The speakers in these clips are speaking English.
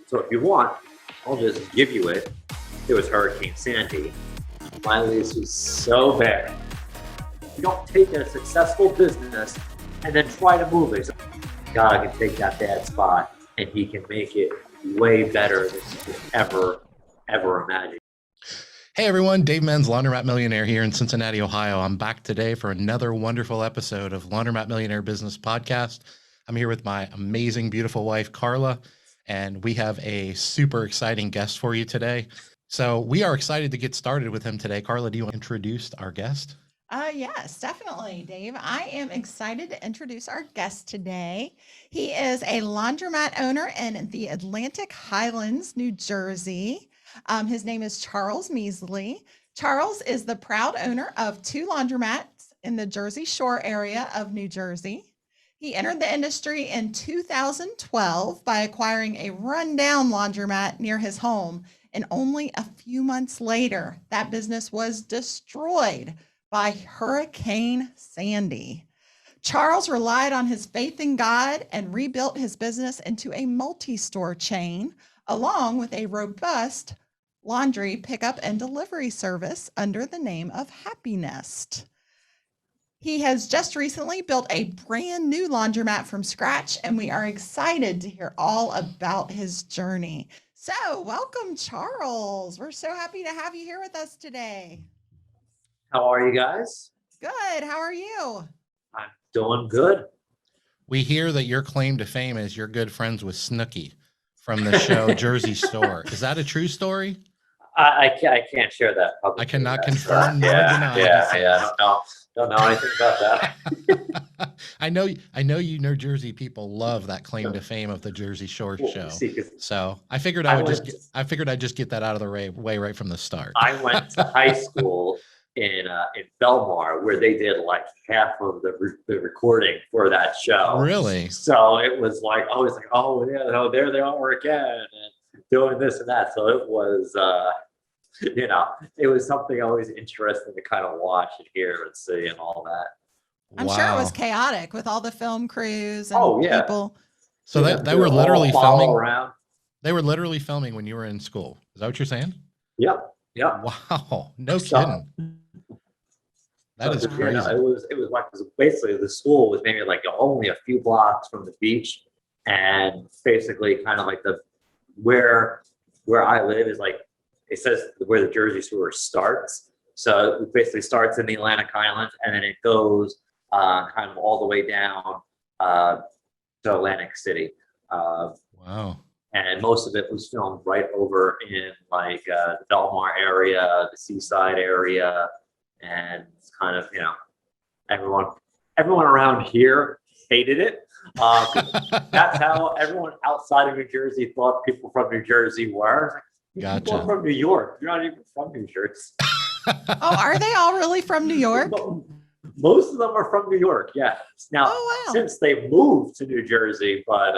So if you want, I'll just give you it. It was Hurricane Sandy. My lease was so bad. You don't take a successful business and then try to move it. God can take that bad spot and he can make it way better than you could ever imagine. Hey everyone, Dave Menz, Laundromat Millionaire here in Cincinnati, Ohio. I'm back today for another wonderful episode of Laundromat Millionaire Business Podcast. I'm here with my amazing, beautiful wife, Carla, and we have a super exciting guest for you today. So we are excited to get started with him today. Carla, do you want to introduce our guest? Yes, definitely, Dave. I am excited to introduce our guest today. He is a laundromat owner in the Atlantic Highlands, New Jersey. His name is Charles Measley. Charles is the proud owner of 2 laundromats in the Jersey Shore area of New Jersey. He entered the industry in 2012 by acquiring a rundown laundromat near his home. And only a few months later, that business was destroyed by Hurricane Sandy. Charles relied on his faith in God and rebuilt his business into a multi-store chain, along with a robust laundry pickup and delivery service under the name of Happy Nest. He has just recently built a brand new laundromat from scratch, and we are excited to hear all about his journey. So, welcome, Charles. We're so happy to have you here with us today. How are you guys? Good. How are you? I'm doing good. We hear that your claim to fame is you're good friends with Snooki from the show Jersey Shore. Is that a true story? I can't share that publicly. I cannot That's, confirm nor deny. Yeah. Don't know anything about that. I know you New Jersey people love that claim to fame of the Jersey Shore show. So I figured I'd just get that out of the way right from the start. I went to high school in Belmar where they did like half of the recording for that show. Really? So it was like always like, oh yeah, there they are again and doing this and that. So it was it was something always interesting to kind of watch and hear and see and all that. I'm sure it was chaotic with all the film crews and people. So they were literally filming around. They were literally filming when you were in school. Is that what you're saying? Yep. Wow. No kidding. That is crazy. It was like basically the school was maybe like only a few blocks from the beach, and basically kind of like where I live is like it says where the Jersey Shore starts. So it basically starts in the Atlantic Highlands and then it goes kind of all the way down to Atlantic City. Wow. And most of it was filmed right over in like the Belmar area, the seaside area, and it's kind of everyone around here hated it. That's how everyone outside of New Jersey thought people from New Jersey were. Gotcha. People are from New York. You're not even from New Jersey. Oh, are they all really from New York? Most of them are from New York. Yes. Now, since they moved to New Jersey, but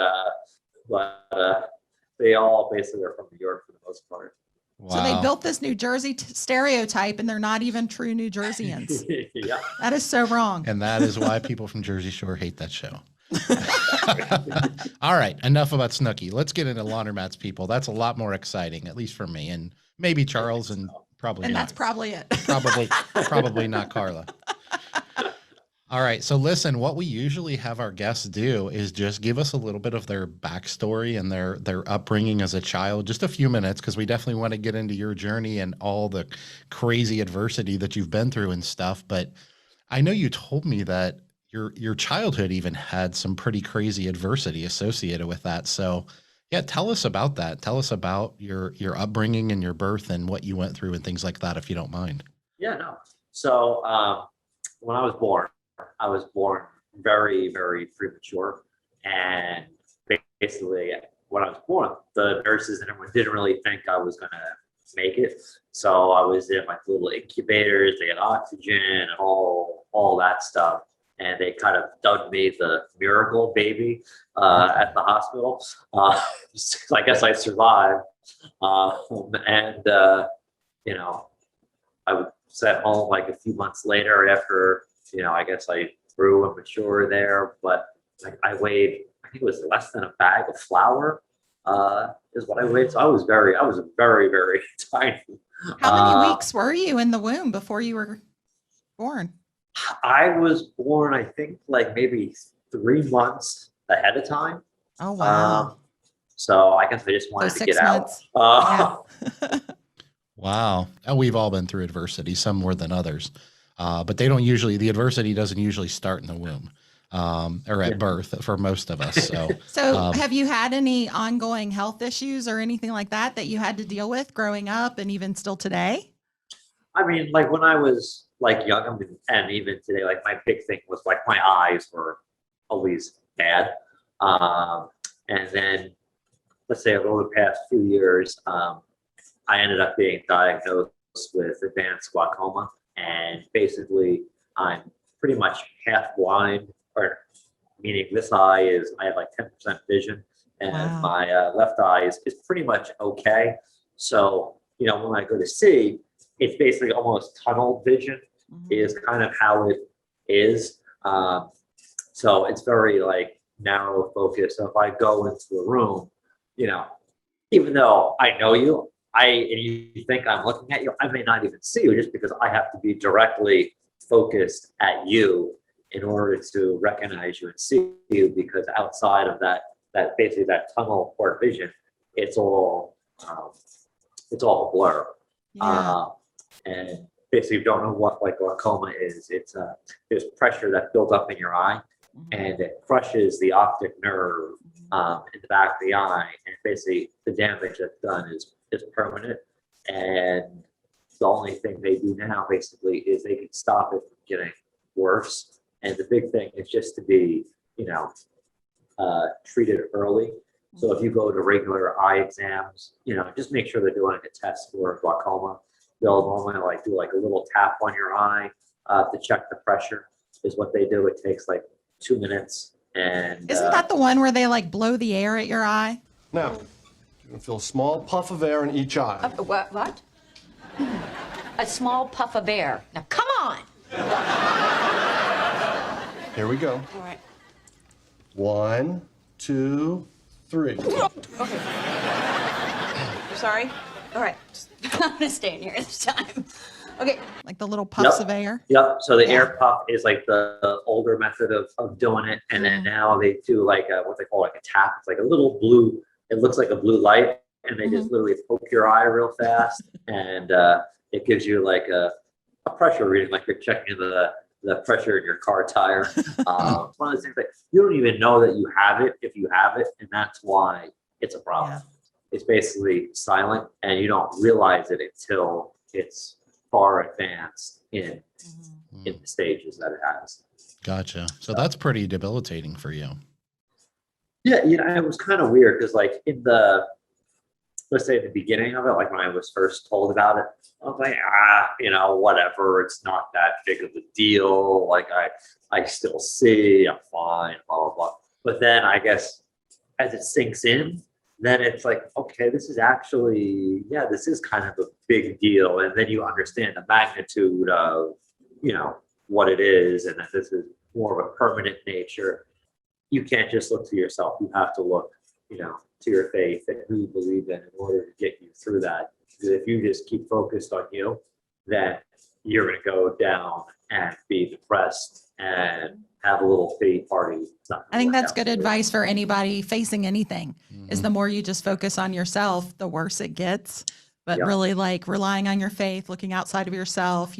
they all basically are from New York for the most part. Wow. So they built this New Jersey stereotype, and they're not even true New Jerseyans. Yeah. That is so wrong. And that is why people from Jersey Shore hate that show. All right, enough about Snooki. Let's get into laundromats, people. That's a lot more exciting, at least for me, and maybe Charles, and probably and not. That's probably it. Probably not Carla. All right, so listen, what we usually have our guests do is just give us a little bit of their backstory and their upbringing as a child, just a few minutes, because we definitely want to get into your journey and all the crazy adversity that you've been through and stuff. But I know you told me that your childhood even had some pretty crazy adversity associated with that. So yeah, tell us about that. Tell us about your upbringing and your birth and what you went through and things like that, if you don't mind. Yeah, no. So when I was born very, very premature. And basically when I was born, the nurses and everyone didn't really think I was going to make it. So I was in like little incubators, they had oxygen and all that stuff. And they kind of dubbed me the miracle baby at the hospital. I guess I survived. I was at home like a few months later after, I guess I grew and matured there. But like I weighed, I think it was less than a bag of flour. is what I weighed. So I was very very tiny. How many Uh, weeks were you in the womb before you were born? I was born, I think, like maybe 3 months ahead of time. Oh, Um, wow. so I guess I just So wanted to get 6 out. months. Yeah. Wow. We've all been through adversity, some more than others. But they don't usually, the adversity doesn't usually start in the womb, or Yeah. at birth for most of us. So, So, um, have you had any ongoing health issues or anything like that that you had to deal with growing up and even still today? I mean, like when I was like young, I mean, and even today, like my big thing was like my eyes were always bad. Um, and then let's say over the past few years, I ended up being diagnosed with advanced glaucoma, and basically I'm pretty much half blind, or meaning this eye is I have like 10% vision, and Wow. my left eye is pretty much okay. So when I go to see, it's basically almost tunnel vision Mhm. is kind of how it is. So it's very like narrow focus. So if I go into a room, you know, even though I know you, and you think I'm looking at you, I may not even see you just because I have to be directly focused at you in order to recognize you and see you. Because outside of that basically that tunnel port vision, it's all um, it's all a blur. Yeah. Uh, and basically, you don't know what like glaucoma is. It's there's pressure that builds up in your eye, Mhm. and it crushes the optic nerve Mhm. in the back of the eye, and basically the damage that's done is permanent. And the only thing they do now basically is they can stop it from getting worse. And the big thing is just to be, you know, treated early. So if you go to regular eye exams, just make sure they're doing a test for glaucoma. They'll normally like do like a little tap on your eye to check the pressure. Is what they do. It takes like 2 minutes, and Isn't that the one where they like blow the air at your eye? Now, you're gonna feel a small puff of air in each eye. What? A small puff of air. Now, come on. Here we go. All right. 1, 2, 3. Sorry. All right. I'm gonna stay in here this time. Okay. Like the little puffs Yep. of air? Yep. So the Yeah. air puff is like the older method of doing it, and then now they do like what they call like a tap. It's like a little blue. It looks like a blue light, and they just literally poke your eye real fast, and it gives you like a pressure reading, like you're checking the pressure in your car tire. It's one of those things that you don't even know that you have it if you have it, and that's why it's a problem. Yeah. It's basically silent, and you don't realize it until it's far advanced in the stages that it has. gotcha. So that's pretty debilitating for you. Yeah, it was kind of weird because like let's say at the beginning of it, like when I was first told about it, I was like, whatever, it's not that big of a deal. Like I still see, I'm fine, blah blah blah. But then I guess as it sinks in, then it's like, okay, this is actually, yeah, this is kind of a big deal. And then you understand the magnitude of, what it is, and that this is more of a permanent nature. You can't just look to yourself. You have to look, to your faith and who you believe in order to get you through that. Because if you just keep focused on you, then you're going to go down and be depressed and have a little pity party. It's not I gonna think work that's out good for you. advice for anybody facing anything is Mhm. the more you just focus on yourself, the worse it gets. But Yeah. really like relying on your faith, looking outside of yourself,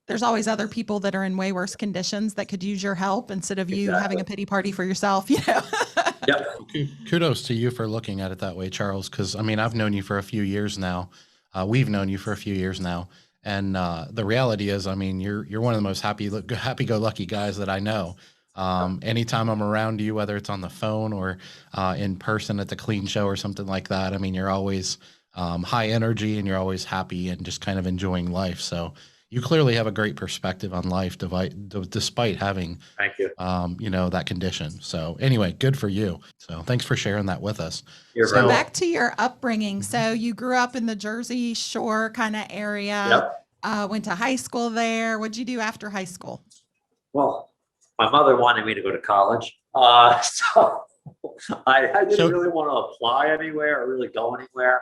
there's always other people that are in way worse conditions that could use your help instead of you having Exactly. a pity party for yourself, Yep. Kudos to you for looking at it that way, Charles. Because I mean, I've known you for a few years now. We've known you for a few years now, and the reality is, I mean, you're one of the most happy-go-lucky guys that I know. Anytime I'm around you, whether it's on the phone or in person at the clean show or something like that, I mean, you're always high energy and you're always happy and just kind of enjoying life. So you clearly have a great perspective on life, despite having Thank you. that condition. So anyway, good for you. So thanks for sharing that with us. You're So- very welcome. Back to your upbringing. So you grew up in the Jersey Shore kind of area, Yep. went to high school there. What'd you do after high school? Well, my mother wanted me to go to college. So I didn't So- really want to apply anywhere or really go anywhere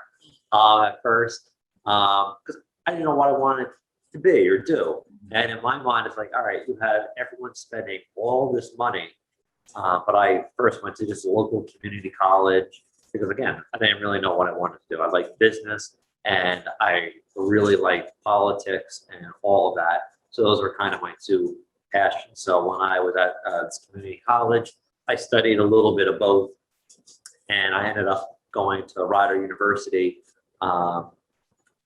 at first because I didn't know what I wanted to be or do. And in my mind, it's like, all right, you have everyone spending all this money. But I first went to just a local community college because, again, I didn't really know what I wanted to do. I liked business and I really liked politics and all of that. So those were kind of my two passions. So when I was at this community college, I studied a little bit of both, and I ended up going to Rider University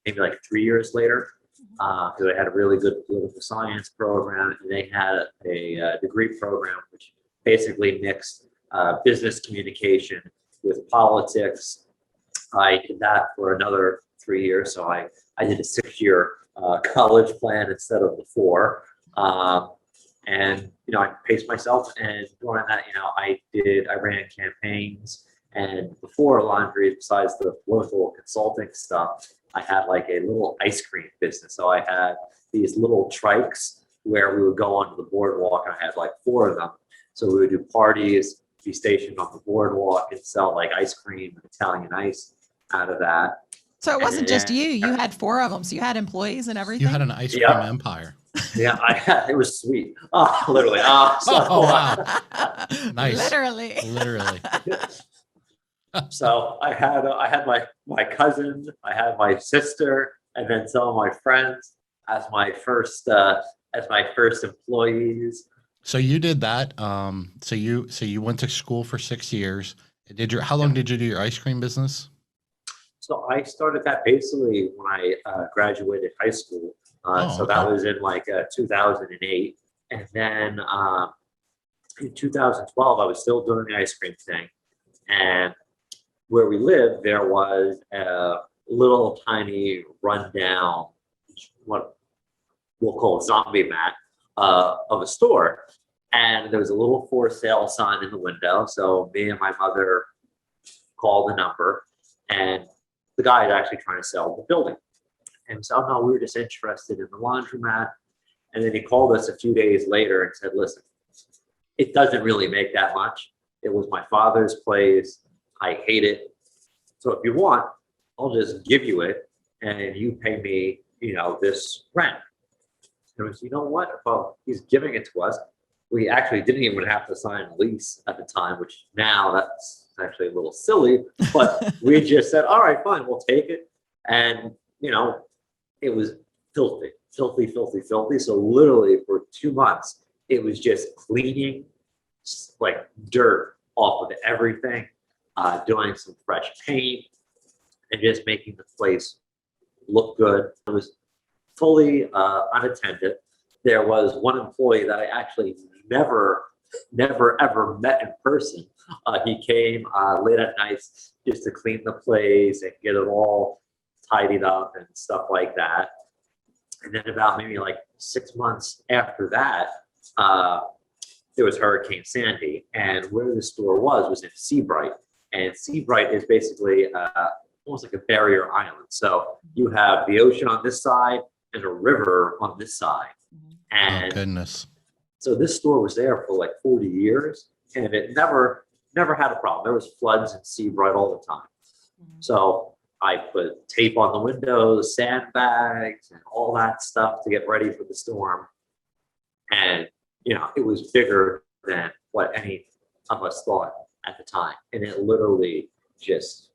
maybe like 3 years later because I had a really good political science program, and they had a degree program which basically mixed business communication with politics. I did that for another 3 years, so I did a 6-year college plan instead of the 4. And I paced myself, and during that, I ran campaigns, and before laundry, besides the political consulting stuff, I had like a little ice cream business. So I had these little trikes where we would go onto the boardwalk, and I had like 4 of them. So we would do parties, be stationed on the boardwalk, and sell like ice cream and Italian ice out of that. So it wasn't just Yeah. you had 4 of them. So you had employees and everything. You had an ice cream Yeah. empire. Yeah, it was sweet. Oh, literally. Oh, wow. Nice. Literally. Literally. So I had my cousin, I had my sister, and then some of my friends as my first employees. So you did that. So you went to school for 6 years. How long did you do your ice cream business? So I started that basically when I graduated high school. So that okay. was in like 2008, and then in 2012 I was still doing the ice cream thing, and where we lived there was a little tiny rundown, what we'll call zombie mat of a store, and there was a little for sale sign in the window. So me and my mother called the number, and the guy is actually trying to sell the building. And so no, we were just interested in the laundromat. And then he called us a few days later and said, listen, it doesn't really make that much. It was my father's place. I hate it. So if you want, I'll just give you it and you pay me, this rent. And I was, you know what? Well, he's giving it to us. We actually didn't even have to sign a lease at the time, which now that's actually a little silly, but we just said, all right, fine, we'll take it. And, it was filthy. So literally for 2 months, it was just cleaning like dirt off of everything, doing some fresh paint, and just making the place look good. It was fully unattended. There was one employee that I actually never ever met in person. He came late at night just to clean the place and get it all tidied up and stuff like that. And then about maybe like 6 months after that, there was Hurricane Sandy, and where the store was in Seabright. And Seabright is basically almost like a barrier island. So you have the ocean on this side and a river on this side. Oh, And goodness. so this store was there for like 40 years, and it never had a problem. There was floods in Seabright all the time. So I put tape on the windows, sandbags, and all that stuff to get ready for the storm. And, it was bigger than what any of us thought at the time. And it literally just,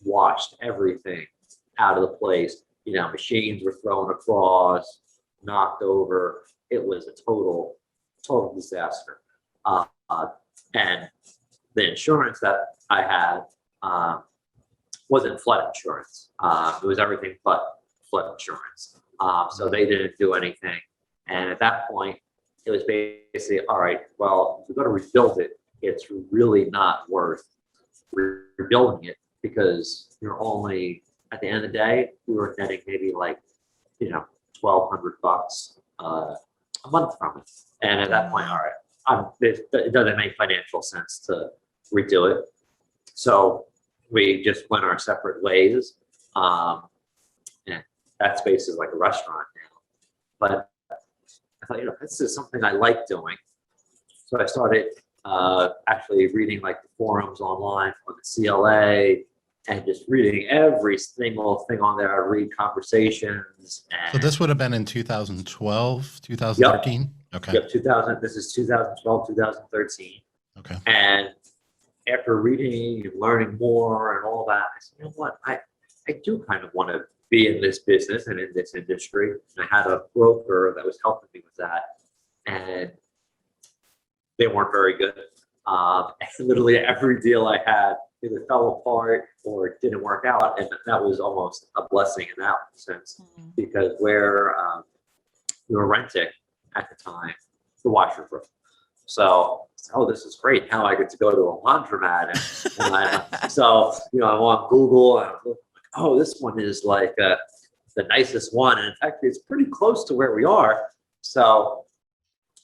washed everything out of the place. Machines were thrown across, knocked over. It was a total disaster. And the insurance that I had wasn't flood insurance. It was everything but flood insurance. So they didn't do anything. And at that point, it was basically, all right, well, if we're going to rebuild it, it's really not worth rebuilding it because you're only, at the end of the day, we were netting maybe like, $1,200 a month from it. And at that point, all right, it doesn't make financial sense to redo it. So we just went our separate ways. And that space is like a restaurant now. But I thought, this is something I like doing. So I started actually reading like the forums online on the CLA and just reading every single thing on there. I read conversations. And So this would have been in 2012, 2013? Okay. Yep, 2000. This is 2012, 2013. Okay. And after reading and learning more and all that, I said, you know what, I do kind of want to be in this business and in this industry. And I had a broker that was helping me with that, and they weren't very good. And literally every deal I had either fell apart or didn't work out, and that was almost a blessing in that sense, because where we were renting at the time, the washer broke. So, oh, this is great. Now I get to go to a laundromat. So, I'm on Google and I'm looking, oh, this one is like the nicest one. And in fact, it's pretty close to where we are. So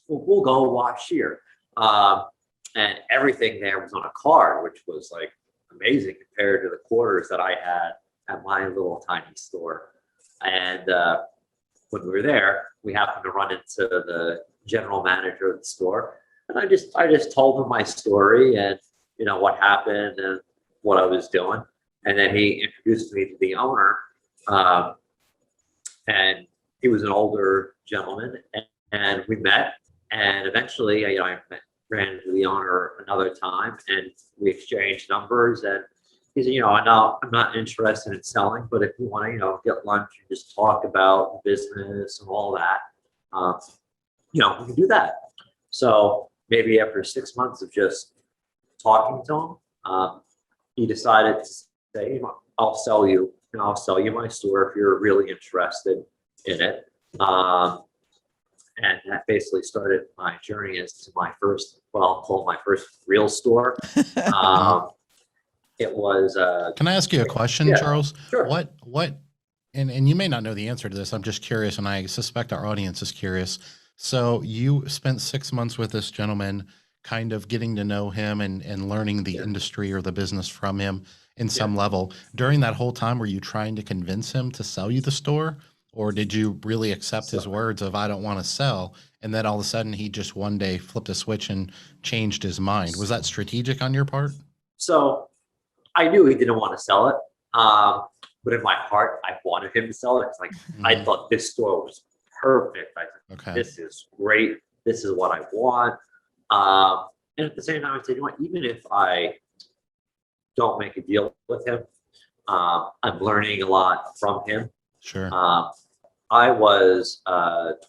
we'll go wash here. And everything there was on a card, which was like amazing compared to the quarters that I had at my little tiny store. And when we were there, we happened to run into the general manager of the store. And I just told him my story and, what happened and what I was doing. And then he introduced me to the owner. And he was an older gentleman, and we met. And eventually, I ran into the owner another time, and we exchanged numbers. And he said, I'm not interested in selling, but if you want to, get lunch and just talk about business and all that, we can do that. So maybe after 6 months of just talking to him, he decided to say, I'll sell you my store if you're really interested in it. And that basically started my journey as to my first, I'll call it my first real store. It was. Can I ask you a question, yeah, Charles? sure. What, and you may not know the answer to this. I'm just curious, and I suspect our audience is curious. So you spent 6 months with this gentleman, kind of getting to know him and learning the industry or the business from him in some level. During that whole time, were you trying to convince him to sell you the store? Or did you really accept his words of, I don't want to sell? And then all of a sudden he just one day flipped a switch and changed his mind. Was that strategic on your part? So I knew he didn't want to sell it. But in my heart, I wanted him to sell it. It's like, I thought this store was perfect. I thought, Okay. this is great. This is what I want. And at the same time, I said, even if I don't make a deal with him, I'm learning a lot from him. Sure. I was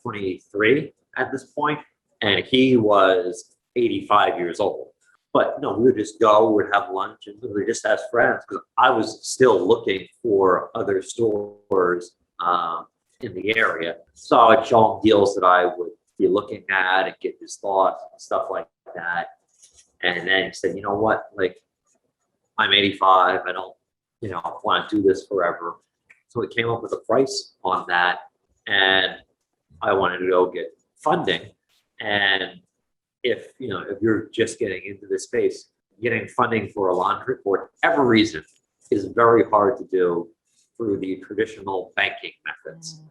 23 at this point, and he was 85 years old. But no, we would just go, we would have lunch, and literally just as friends, because I was still looking for other stores in the area. So I would show him deals that I would be looking at and get his thoughts and stuff like that. And then he said, you know what, like, I'm 85, I don't, want to do this forever. So we came up with a price on that, and I wanted to go get funding. And if you're just getting into this space, getting funding for a laundry for whatever reason is very hard to do through the traditional banking methods.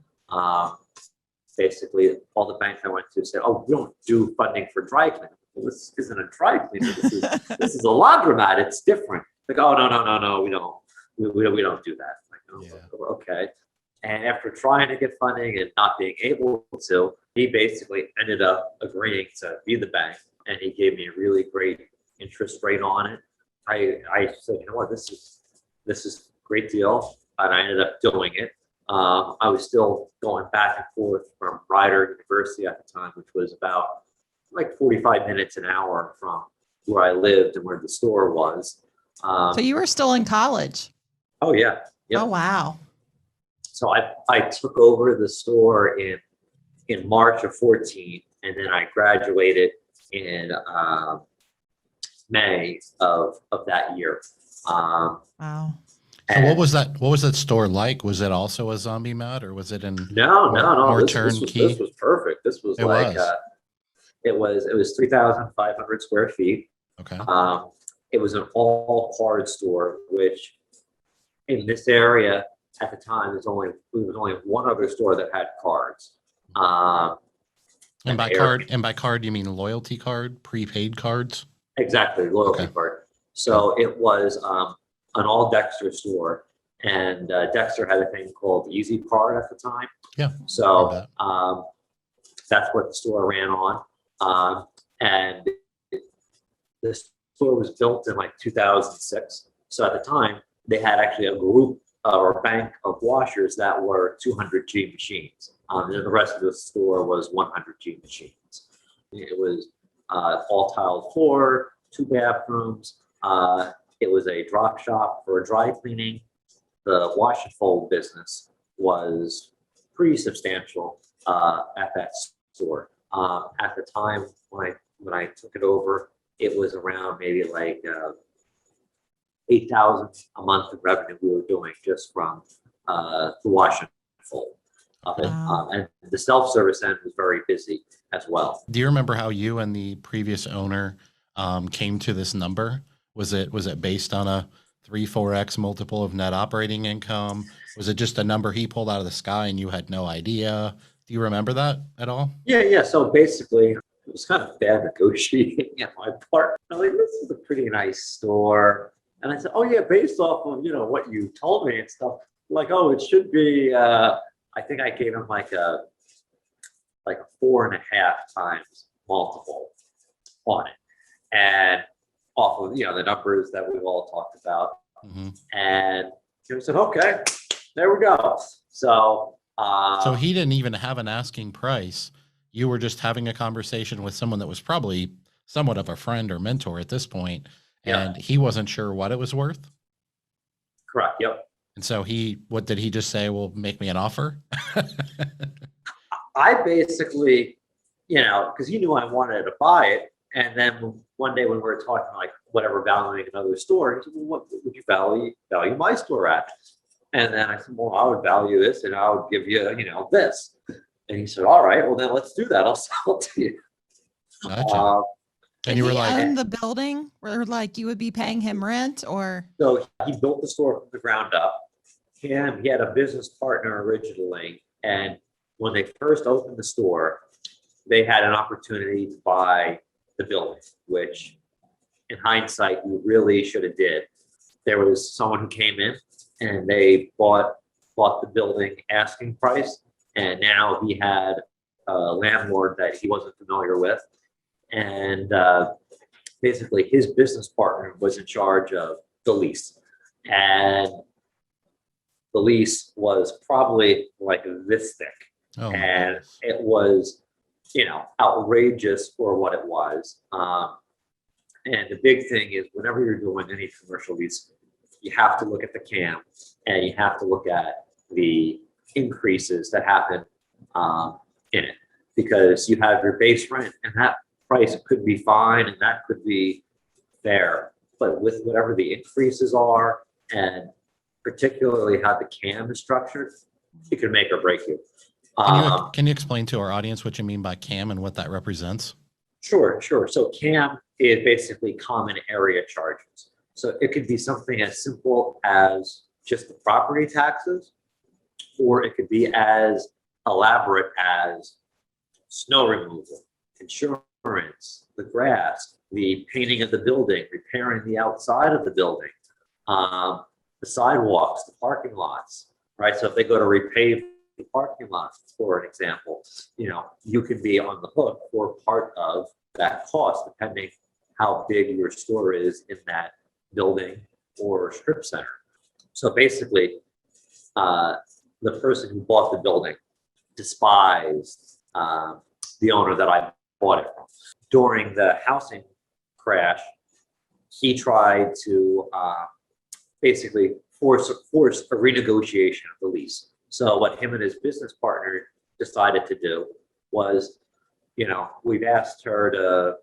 Basically, all the banks I went to said, "Oh, we don't do funding for dry cleaning." Well, this isn't a dry cleaner. This is a laundromat. It's different. Like, oh no, we don't. We don't do that. Like, oh, Yeah. okay. And after trying to get funding and not being able to, he basically ended up agreeing to be the bank, and he gave me a really great interest rate on it. I said, you know what, this is a great deal, and I ended up doing it. I was still going back and forth from Rider University at the time, which was about like 45 minutes an hour from where I lived and where the store was. So you were still in college. Oh yeah. Yep. Oh, wow. So I took over the store in March of 14, and then I graduated in May of that year. Wow. So what was that store like? Was it also a zombie mat, or was it in No. more This turnkey? was perfect. This was it was 3,500 square feet. Okay. It was an all card store, which in this area at the time there was only one other store that had cards. And by card, you mean loyalty card, prepaid cards? Exactly, loyalty Okay. card. So it was an all Dexter store, and Dexter had a thing called Easy Card at the time. Yeah, heard So that. that's what the store ran on. And the store was built in like 2006. So at the time, they had actually a group or a bank of washers that were 200G machines. And then the rest of the store was 100G machines. It was all tiled floor, 2 bathrooms. It was a drop shop for dry cleaning. The wash and fold business was pretty substantial at that store. At the time when I took it over, it was around maybe like 8,000 a month in revenue we were doing just from the wash and fold of it. Wow. And the self-service end was very busy as well. Do you remember how you and the previous owner came to this number? Was it based on a 3-4x multiple of net operating income? Was it just a number he pulled out of the sky and you had no idea? Do you remember that at all? Yeah. So basically, it was kind of bad negotiating on my part. I'm like, this is a pretty nice store. And I said, oh yeah, based off of, what you told me and stuff, like, oh, it should be, I think I gave him like a 4.5 times multiple on it. And off of, the numbers that we've all talked about. Mhm. And he said, okay, there we go. So, So he didn't even have an asking price. You were just having a conversation with someone that was probably somewhat of a friend or mentor at this point, Yeah. and he wasn't sure what it was worth. correct. Yep. And so what did he just say? Well, make me an offer. I basically, because he knew I wanted to buy it. And then one day when we were talking like whatever valuing another store, he said, well, what would you value my store at? And then I said, well, I would value this and I would give you, this. And he said, all right, well then let's do that. I'll sell it to you. Gotcha. Uh, And you were Did he like, own the building where like you would be paying him rent or? So he built the store from the ground up. He had a business partner originally, and when they first opened the store, they had an opportunity to buy the building, which in hindsight, we really should have did. There was someone who came in and they bought the building asking price, and now he had a landlord that he wasn't familiar with. And basically his business partner was in charge of the lease. And the lease was probably like this thick. oh, my And goodness. it was, outrageous for what it was. And the big thing is whenever you're doing any commercial lease, you have to look at the CAM and you have to look at the increases that happen in it, because you have your base rent and that price could be fine and that could be fair, but with whatever the increases are and particularly how the CAM is structured, it can make or break you. Can you explain to our audience what you mean by CAM and what that represents? Sure. So CAM is basically common area charges. So it could be something as simple as just the property taxes, or it could be as elaborate as snow removal, insurance, the grass, the painting of the building, repairing the outside of the building, the sidewalks, the parking lots, right? So if they go to repave the parking lots, for an example, you could be on the hook for part of that cost, depending how big your store is in that building or strip center. So basically, the person who bought the building despised the owner that I bought it from. During the housing crash, he tried to basically force a renegotiation of the lease. So what him and his business partner decided to do was, we've asked her to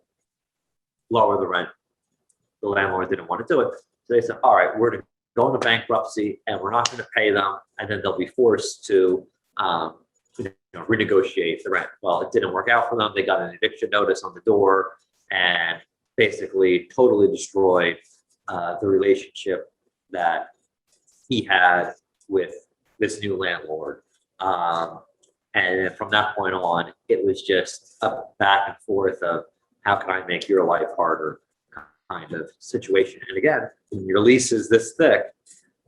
lower the rent. The landlord didn't want to do it. So they said, all right, we're going to go into bankruptcy and we're not going to pay them. And then they'll be forced to renegotiate the rent. Well, it didn't work out for them. They got an eviction notice on the door and basically totally destroyed the relationship that he had with this new landlord. And then from that point on, it was just a back and forth of how can I make your life harder kind of situation. And again, when your lease is this thick,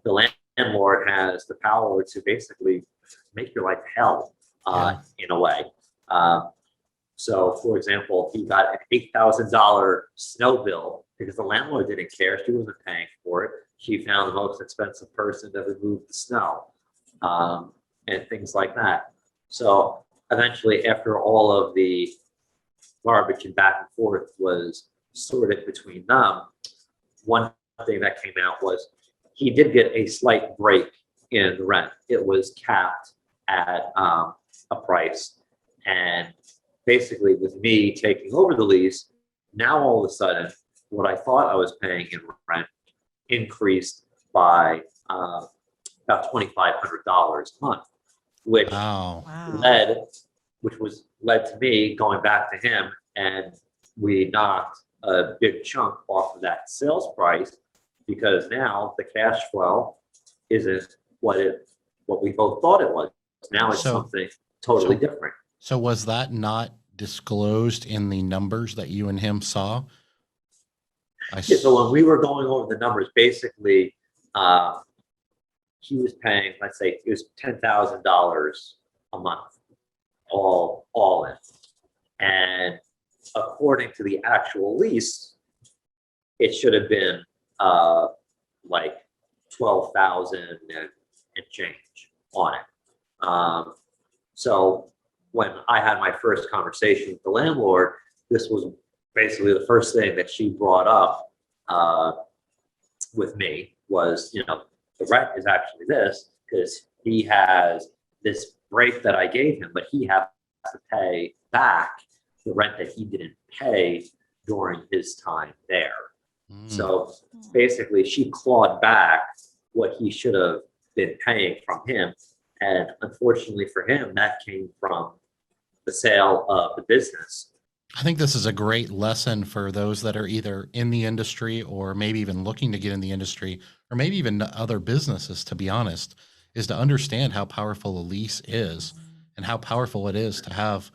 the landlord has the power to basically make your life hell in a way. So, for example, he got an $8,000 snow bill because the landlord didn't care. She wasn't paying for it. She found the most expensive person to remove the snow, and things like that. So eventually, after all of the garbage and back and forth was sorted between them, one thing that came out was he did get a slight break in the rent. It was capped at a price. And basically, with me taking over the lease, now all of a sudden, what I thought I was paying in rent increased by about $2,500 a month, which Wow. Wow. led to me going back to him, and we knocked a big chunk off of that sales price because now the cash flow isn't what we both thought it was. Now it's So- something totally so- different. So was that not disclosed in the numbers that you and him saw? Yeah, so when we were going over the numbers, basically, he was paying, let's say, it was $10,000 a month, all in. And according to the actual lease, it should have been like 12,000 and change on it. So when I had my first conversation with the landlord, this was basically the first thing that she brought up with me was, the rent is actually this because he has this break that I gave him, but he has to pay back the rent that he didn't pay during his time there. Mm. So basically, she clawed back what he should have been paying from him. And unfortunately for him, that came from the sale of the business. I think this is a great lesson for those that are either in the industry or maybe even looking to get in the industry or maybe even other businesses, to be honest, is to understand how powerful a lease is and how powerful it is to have,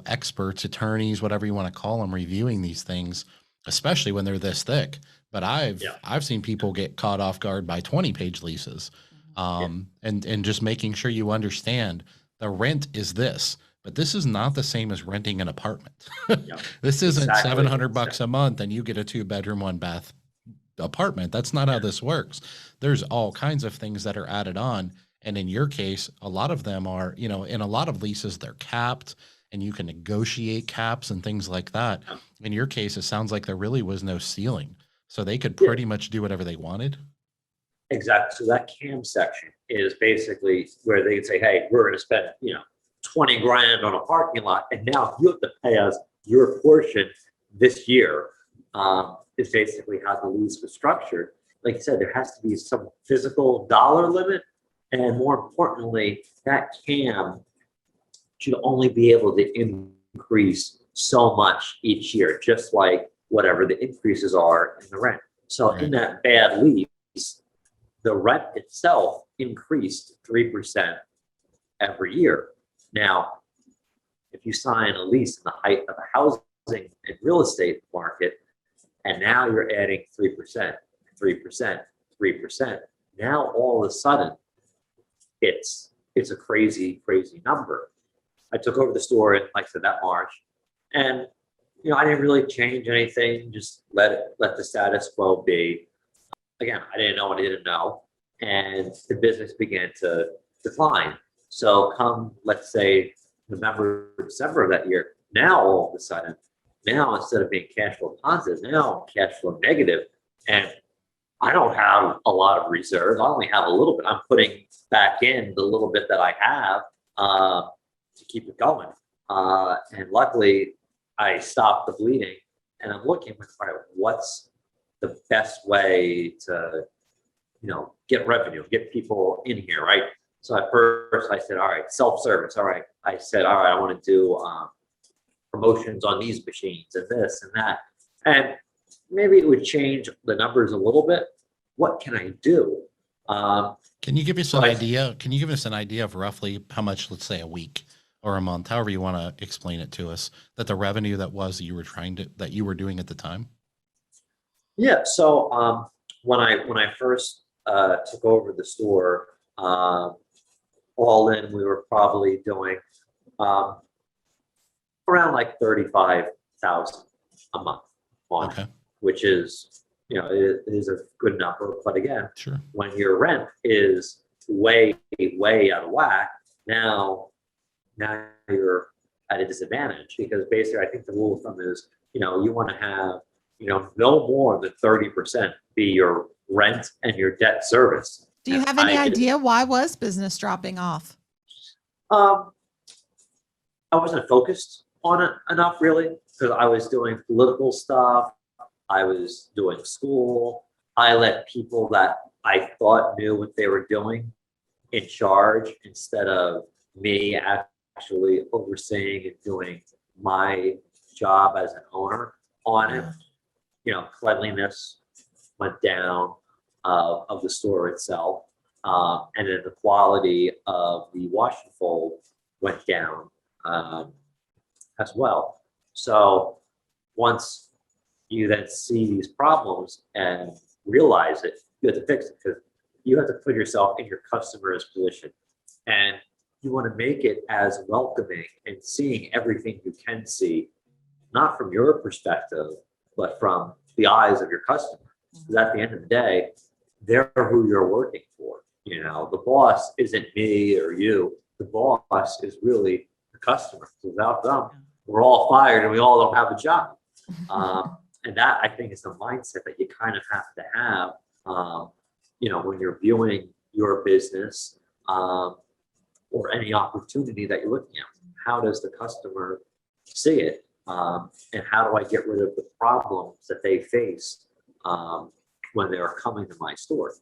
experts, attorneys, whatever you want to call them, reviewing these things, especially when they're this thick. But I've seen people get caught off guard by 20-page leases. And just making sure you understand the rent is this. But this is not the same as renting an apartment. This isn't Exactly. $700 a month and you get a 2-bedroom, 1-bath apartment. That's not how this works. There's all kinds of things that are added on. And in your case, a lot of them are, in a lot of leases, they're capped and you can negotiate caps and things like that. In your case, it sounds like there really was no ceiling. So they could pretty much do whatever they wanted. Exactly. So that CAM section is basically where they can say, hey, we're going to spend, 20 grand on a parking lot, and now you have to pay us your portion this year. Is basically how the lease was structured. Like you said, there has to be some physical dollar limit, and more importantly, that CAM should only be able to increase so much each year, just like whatever the increases are in the rent. So in that bad lease, the rent itself increased 3% every year. Now, if you sign a lease in the height of the housing and real estate market, and now you're adding 3%, 3%, 3%, now all of a sudden, it's a crazy, crazy number. I took over the store in, like I said, that March, and I didn't really change anything, just let the status quo be. Again, I didn't know what I didn't know, and the business began to decline. So come, let's say, November, December of that year, now all of a sudden, now instead of being cash flow positive, now I'm cash flow negative, and I don't have a lot of reserves. I only have a little bit. I'm putting back in the little bit that I have to keep it going. And luckily, I stopped the bleeding, and I'm looking with, all right, what's the best way to, get revenue, get people in here, right? So at first I said, all right, self-service. All right. I said, all right, I want to do promotions on these machines and this and that. And maybe it would change the numbers a little bit. What can I do? Can you give us an idea? Can you give us an idea of roughly how much, let's say a week or a month, however you want to explain it to us, that the revenue that you were doing at the time? Yeah. So when I first took over the store, all in, we were probably doing um, around like 35,000 a month on it, Okay, which is, it is a good number. But again, sure. when your rent is way, way out of whack, now you're at a disadvantage because basically I think the rule of thumb is, you want to have, no more than 30% be your rent and your debt service. Do you And have any idea why was business dropping off? um, I wasn't focused on it enough really because I was doing political stuff. I was doing school. I let people that I thought knew what they were doing in charge instead of me actually overseeing and doing my job as an owner on it. Cleanliness went down of the store itself, and then the quality of the wash and fold went down as well. So once you then see these problems and realize it, you have to fix it because you have to put yourself in your customer's position and you want to make it as welcoming and seeing everything you can see, not from your perspective, but from the eyes of your customer. Because at the end of the day, they're who you're working for. The boss isn't me or you. The boss is really the customer. Without them, we're all fired and we all don't have a job. And that I think is the mindset that you kind of have to have, when you're viewing your business or any opportunity that you're looking at. How does the customer see it? And how do I get rid of the problems that they face when they're coming to my store?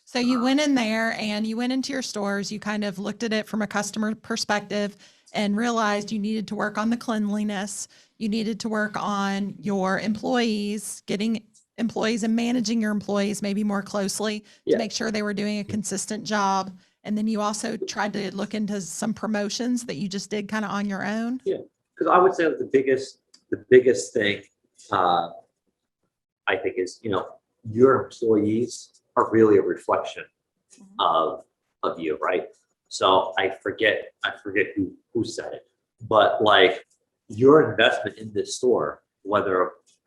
So you went in there and you went into your stores, you kind of looked at it from a customer perspective and realized you needed to work on the cleanliness. You needed to work on your employees, getting employees and managing your employees maybe more closely Yeah. to make sure they were doing a consistent job. And then you also tried to look into some promotions that you just did kind of on your own. Yeah, because I would say that the biggest thing I think is, your employees are really a reflection of you, right? So I forget who said it, but like your investment in this store,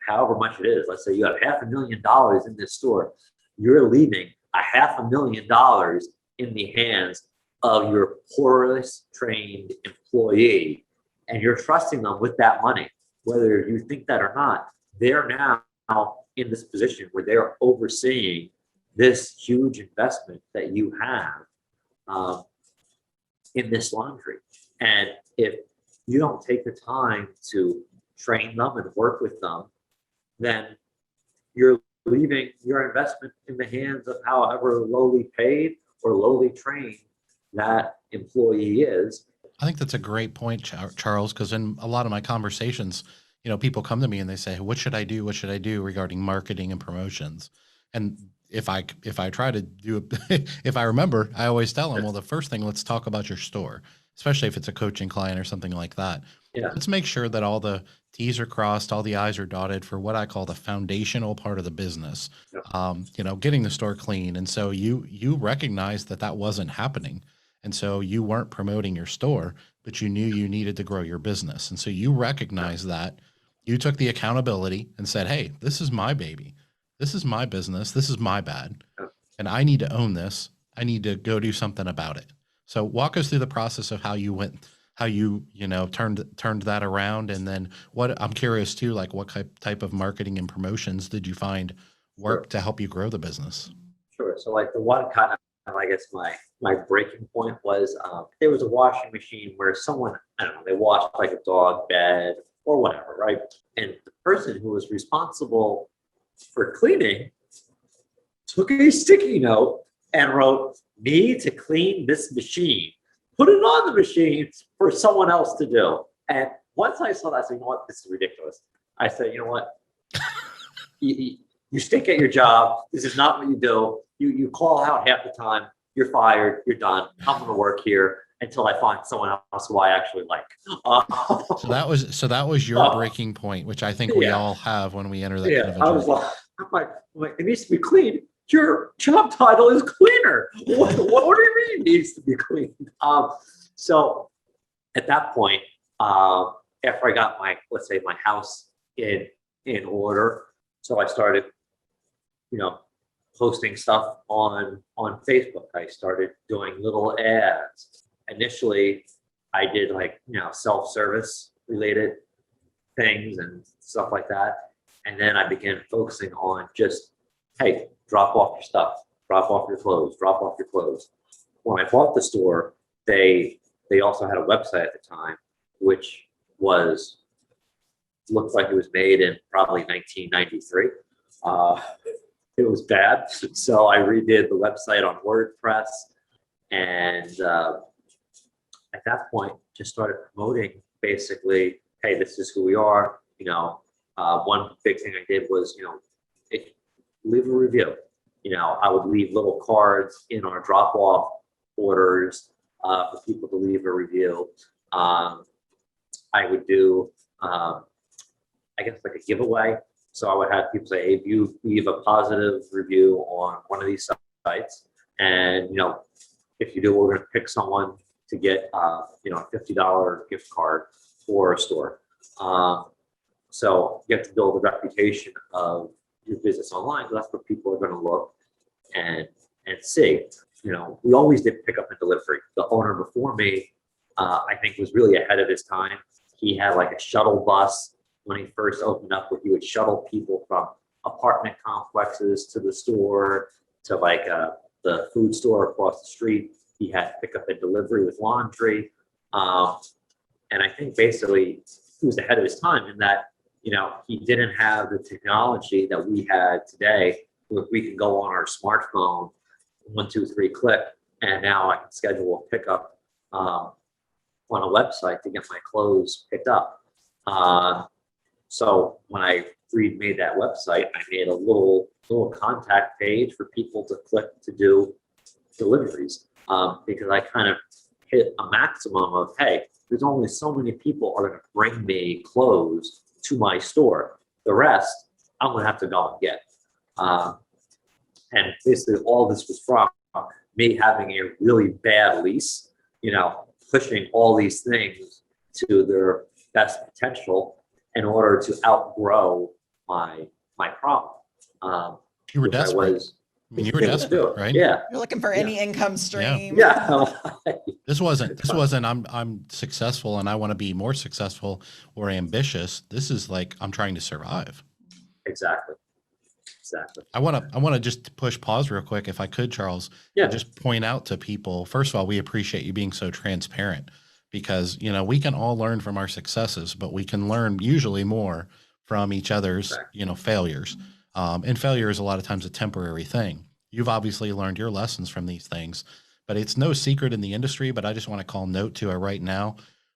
however much it is, let's say you have $500,000 in this store, you're leaving $500,000 in the hands of your poorest trained employee, and you're trusting them with that money, whether you think that or not. They're now in this position where they're overseeing this huge investment that you have in this laundry. And if you don't take the time to train them and work with them, then you're leaving your investment in the hands of however lowly paid or lowly trained that employee is. I think that's a great point, Charles, because in a lot of my conversations, people come to me and they say, "What should I do? What should I do regarding marketing and promotions?" And if I try to do it, if I remember, I always tell them, "Well, the first thing, let's talk about your store, especially if it's a coaching client or something like that. Yeah. Let's make sure that all the T's are crossed, all the I's are dotted for what I call the foundational part of the business. Getting the store clean." And so you recognize that wasn't happening. And so you weren't promoting your store, but you knew you needed to grow your business. And so you recognized that. You took the accountability and said, "Hey, this is my baby. This is my business. This is my bad. And I need to own this. I need to go do something about it." So walk us through the process of how you turned that around. And then I'm curious too, like what type of marketing and promotions did you find work to help you grow the business? Sure. So like the one kind of, I guess my breaking point was there was a washing machine where someone, I don't know, they washed like a dog bed or whatever, right? And the person who was responsible for cleaning took a sticky note and wrote, "Me to clean this machine. Put it on the machine for someone else to do." And once I saw that, I said, "You know what? This is ridiculous." I said, "You know what? You stink at your job. This is not what you do. You call out half the time. You're fired. You're done. I'm going to work here until I find someone else who I actually like." So that was your breaking point, which I think we Yeah. all have when we enter that Yeah, kind of a I was journey. like, I'm like, it needs to be cleaned. Your job title is cleaner. What do you mean it needs to be cleaned? So at that point, after I got let's say my house in order, so I started, posting stuff on Facebook. I started doing little ads. Initially, I did self-service related things and stuff like that. And then I began focusing on just, hey, drop off your stuff, drop off your clothes, drop off your clothes. When I bought the store, they also had a website at the time, which looked like it was made in probably 1993. It was bad. So I redid the website on WordPress, and at that point just started promoting basically, hey, this is who we are. One big thing I did was, leave a review. I would leave little cards in our drop-off orders for people to leave a review. I would do, I guess, like a giveaway. So I would have people say, hey, if you leave a positive review on one of these sites, and if you do, we're going to pick someone to get a $50 gift card for a store. So you have to build a reputation of your business online, because that's what people are going to look and see. We always did pick up and delivery. The owner before me, I think, was really ahead of his time. He had like a shuttle bus when he first opened up, where he would shuttle people from apartment complexes to the store, to the food store across the street. He had pickup and delivery with laundry. And I think basically he was ahead of his time in that, he didn't have the technology that we had today. We can go on our smartphone, 1, 2, 3 click, and now I can schedule a pickup on a website to get my clothes picked up. So when I remade that website, I made a little contact page for people to click to do deliveries, because I kind of hit a maximum of, hey, there's only so many people are going to bring me clothes to my store. The rest, I'm going to have to go and get. And basically all this was from me having a really bad lease, pushing all these things to their best potential in order to outgrow my problem. You were which I desperate. was You were able to do. desperate, right? Yeah. You're looking for any income stream. Yeah. This wasn't I'm successful and I want to be more successful or ambitious. This is like, I'm trying to survive. Exactly. I want to just push pause real quick, if I could, Charles. Yeah. And just point out to people, first of all, we appreciate you being so transparent, because, we can all learn from our successes, but we can learn usually more from each other's, failures. And failure is a lot of times a temporary thing. You've obviously learned your lessons from these things, but it's no secret in the industry. But I just want to call note to it right now.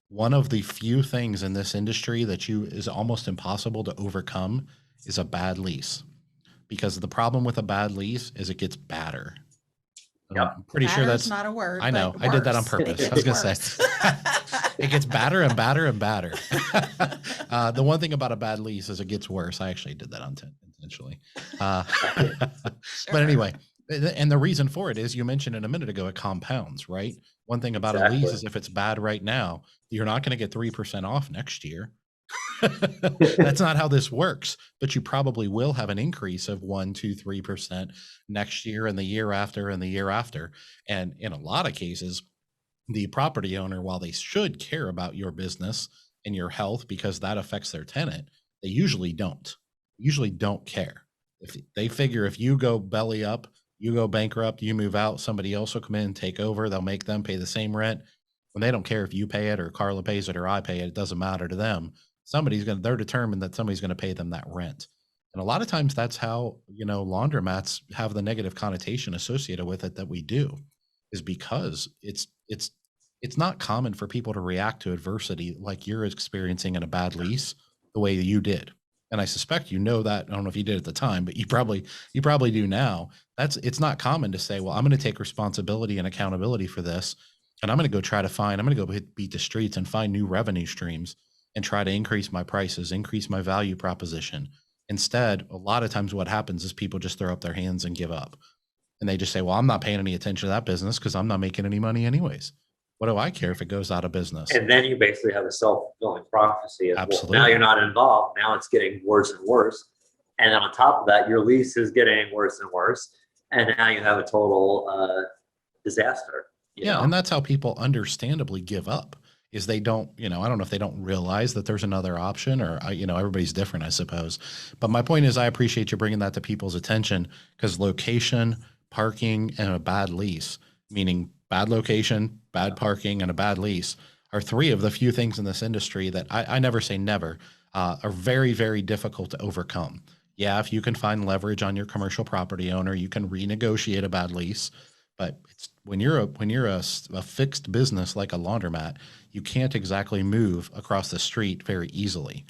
One of the few things in this industry that is almost impossible to overcome is a bad lease, because the problem with a bad lease is it gets badder. Yep. I'm pretty sure Batter's that's not a word. I know. but I did that on worse. purpose. It I was gets going to say worse. it gets badder and badder and badder. The one thing about a bad lease is it gets worse. I actually did that intentionally. But anyway, and the reason for it is, you mentioned it a minute ago, it compounds, right? One thing about a lease is, if it's bad right now, you're not going to get 3% off next year. That's not how this works, but you probably will have an increase of 1, 2, 3% next year and the year after and the year after. And in a lot of cases, the property owner, while they should care about your business and your health because that affects their tenant, they usually don't care. If they figure, if you go belly up, you go bankrupt, you move out, somebody else will come in and take over. They'll make them pay the same rent. When they don't care if you pay it or Carla pays it or I pay it, it doesn't matter to them. They're determined that somebody's going to pay them that rent. And a lot of times that's how, laundromats have the negative connotation associated with it that we do, is because it's not common for people to react to adversity like you're experiencing in a bad lease the way you did. And I suspect that. I don't know if you did at the time, but you probably do now. It's not common to say, well, I'm going to take responsibility and accountability for this, and I'm going to go beat the streets and find new revenue streams and try to increase my prices, increase my value proposition, Instead, a lot of times what happens is people just throw up their hands and give up. And they just say, well, I'm not paying any attention to that business because I'm not making any money anyways. What do I care if it goes out of business? And then you basically have a self-fulfilling prophecy of, well, Absolutely. now you're not involved. Now it's getting worse and worse. And then on top of that, your lease is getting worse and worse. And now you have a total disaster. you Yeah, know? and that's how people understandably give up is they don't, I don't know if they don't realize that there's another option or, everybody's different, I suppose. But my point is I appreciate you bringing that to people's attention because location, parking, and a bad lease, meaning bad location, bad parking, and a bad lease are three of the few things in this industry that I never say never, are very, very difficult to overcome. Yeah, if you can find leverage on your commercial property owner, you can renegotiate a bad lease. But it's when you're a fixed business like a laundromat, you can't exactly move across the street very easily.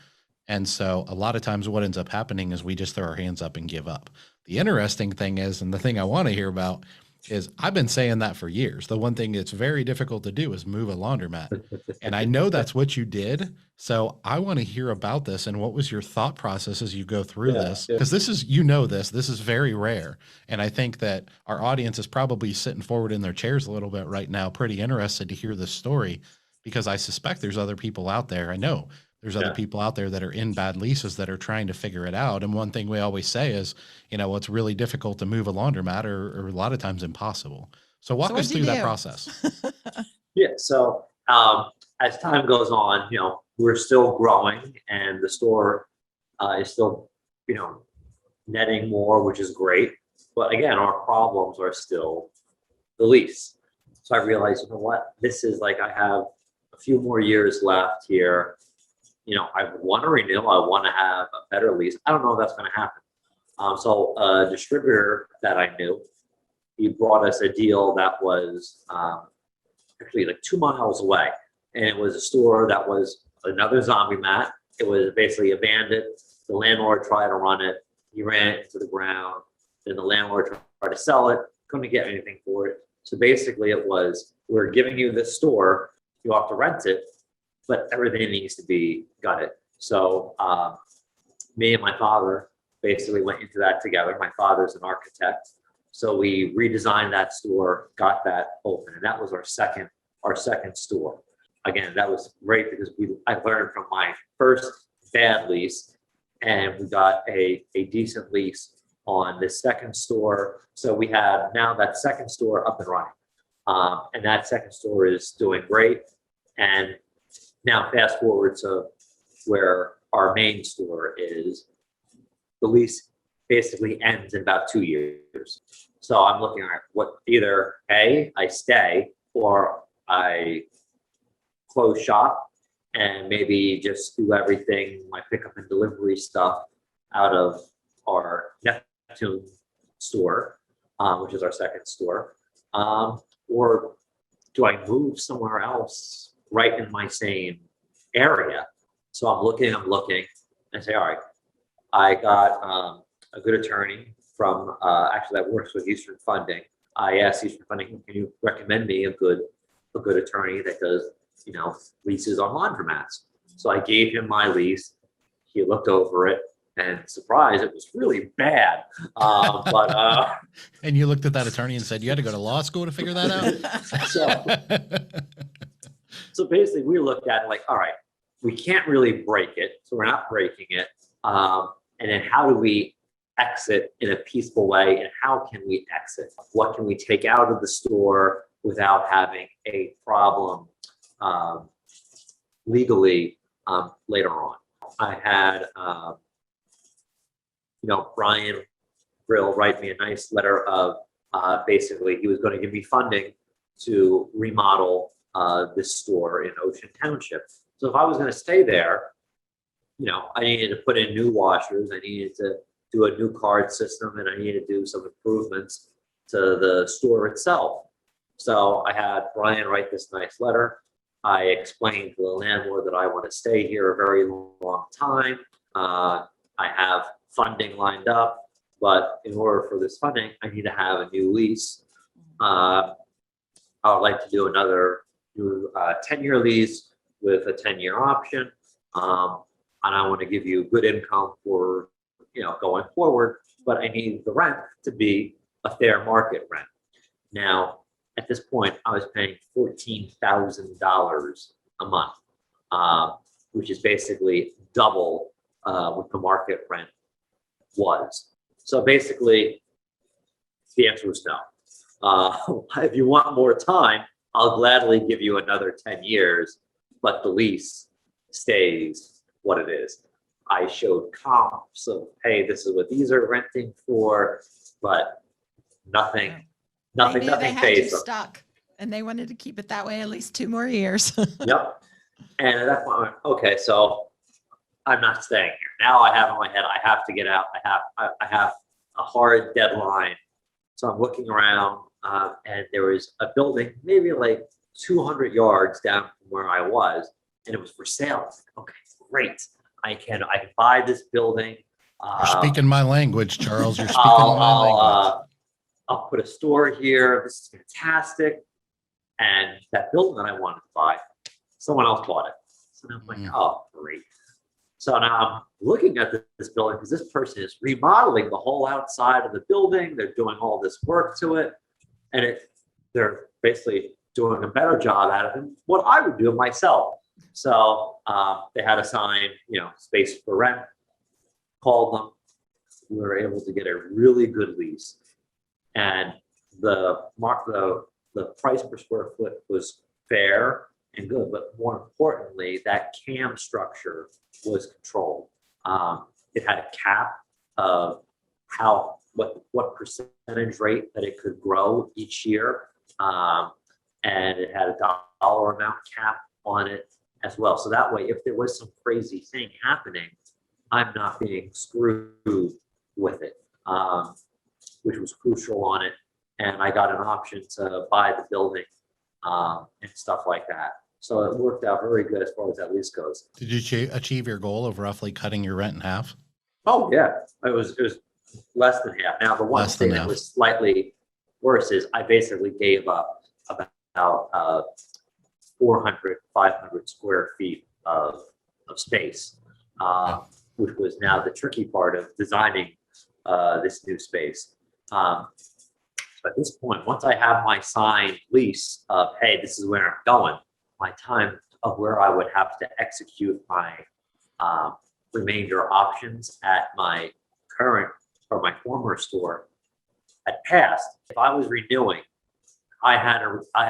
And so a lot of times what ends up happening is we just throw our hands up and give up. The interesting thing is, and the thing I want to hear about is I've been saying that for years. The one thing that's very difficult to do is move a laundromat. And I know that's what you did. So I want to hear about this and what was your thought process as you go through this? Because this is, this is very rare. And I think that our audience is probably sitting forward in their chairs a little bit right now, pretty interested to hear this story because I suspect there's other people out there. I know there's other people out there that are in bad leases that are trying to figure it out. And one thing we always say is, it's really difficult to move a laundromat or a lot of times impossible. So walk us through that process. Yeah. So as time goes on, we're still growing and the store is still, netting more, which is great. But again, our problems are still the lease. So I realized, this is like I have a few more years left here. I want to renew. I want to have a better lease. I don't know if that's going to happen. So a distributor that I knew, he brought us a deal that was actually like 2 miles away. And it was a store that was another zombie mat. It was basically abandoned. The landlord tried to run it. He ran it into the ground. Then the landlord tried to sell it. Couldn't get anything for it. So basically it was, we're giving you this store. You have to rent it, but everything needs to be gutted. So me and my father basically went into that together. My father's an architect. So we redesigned that store, got that open, and that was our second store. Again, that was great because I learned from my first bad lease, and we got a decent lease on this second store. So we have now that second store up and running, and that second store is doing great. And now fast forward to where our main store is, the lease basically ends in about 2 years. So I'm looking at what either A, I stay, or I close shop and maybe just do everything, my pickup and delivery stuff out of our Neptune store, which is our second store. Or do I move somewhere else right in my same area? So I'm looking, and say, all right, I got a good attorney from actually that works with Eastern Funding. I asked Eastern Funding, can you recommend me a good attorney that does, leases on laundromats? So I gave him my lease. He looked over it, and surprise, it was really bad. And you looked at that attorney and said, you had to go to law school to figure that out? So basically we looked at it like, all right, we can't really break it, so we're not breaking it. And then how do we exit in a peaceful way, and how can we exit? What can we take out of the store without having a problem legally later on? I had, Brian Brill write me a nice letter of basically he was going to give me funding to remodel this store in Ocean Township. So if I was going to stay there, I needed to put in new washers. I needed to do a new card system, and I needed to do some improvements to the store itself. So I had Brian write this nice letter. I explained to the landlord that I want to stay here a very long time. I have funding lined up, but in order for this funding, I need to have a new lease. I would like to do another new 10-year lease with a 10-year option. And I want to give you good income for going forward, but I needed the rent to be a fair market rent. Now, at this point, I was paying $14,000 a month, which is basically double what the market rent was. So basically, the answer was no. If you want more time, I'll gladly give you another 10 years, but the lease stays what it is. I showed comps of, hey, this is what these are renting for, but nothing They knew they had you phased them. stuck, and they wanted to keep it that way at least 2 more years. Yep. And at that point, I went, okay, so I'm not staying here. Now I have in my head, I have to get out. I have a hard deadline. So I'm looking around, and there was a building, maybe like 200 yards down from where I was, and it was for sale. I was like, okay, great. I can buy this building. You're speaking my language, Charles. You're speaking my language. I'll put a store here. This is fantastic. And that building that I wanted to buy, someone else bought it. So now I'm like, oh, great. So now I'm looking at this building because this person is remodeling the whole outside of the building. They're doing all this work to it. And they're basically doing a better job at it than what I would do myself. So they had a sign, space for rent, called them. We were able to get a really good lease. And the price per square foot was fair and good, but more importantly, that CAM structure was controlled. It had a cap of what percentage rate that it could grow each year, and it had a dollar amount cap on it as well. So that way, if there was some crazy thing happening, I'm not being screwed with it, which was crucial on it. And I got an option to buy the building and stuff like that. So it worked out very good as far as that lease goes. Did you achieve your goal of roughly cutting your rent in half? Oh yeah, it was less than half. Now the one Less than thing that half. was slightly worse is I basically gave up about 400, 500 square feet of space, which was now the tricky part of designing this new space. So at this point, once I have my signed lease of, hey, this is where I'm going, my time of where I would have to execute my remainder options at my current or my former store had passed. If I was renewing, I had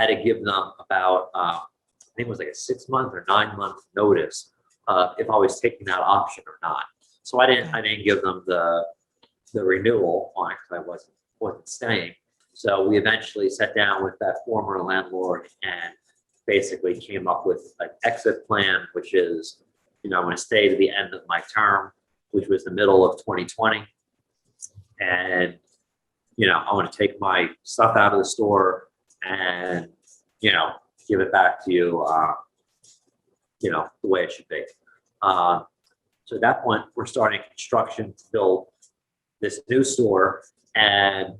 to give them about I think it was like a 6-month or 9-month notice if I was taking that option or not. So I didn't give them the renewal on it because I wasn't staying. So we eventually sat down with that former landlord and basically came up with an exit plan, which is, I'm going to stay to the end of my term, which was the middle of 2020. And, I want to take my stuff out of the store and, give it back to you, the way it should be. So at that point, we're starting construction to build this new store and,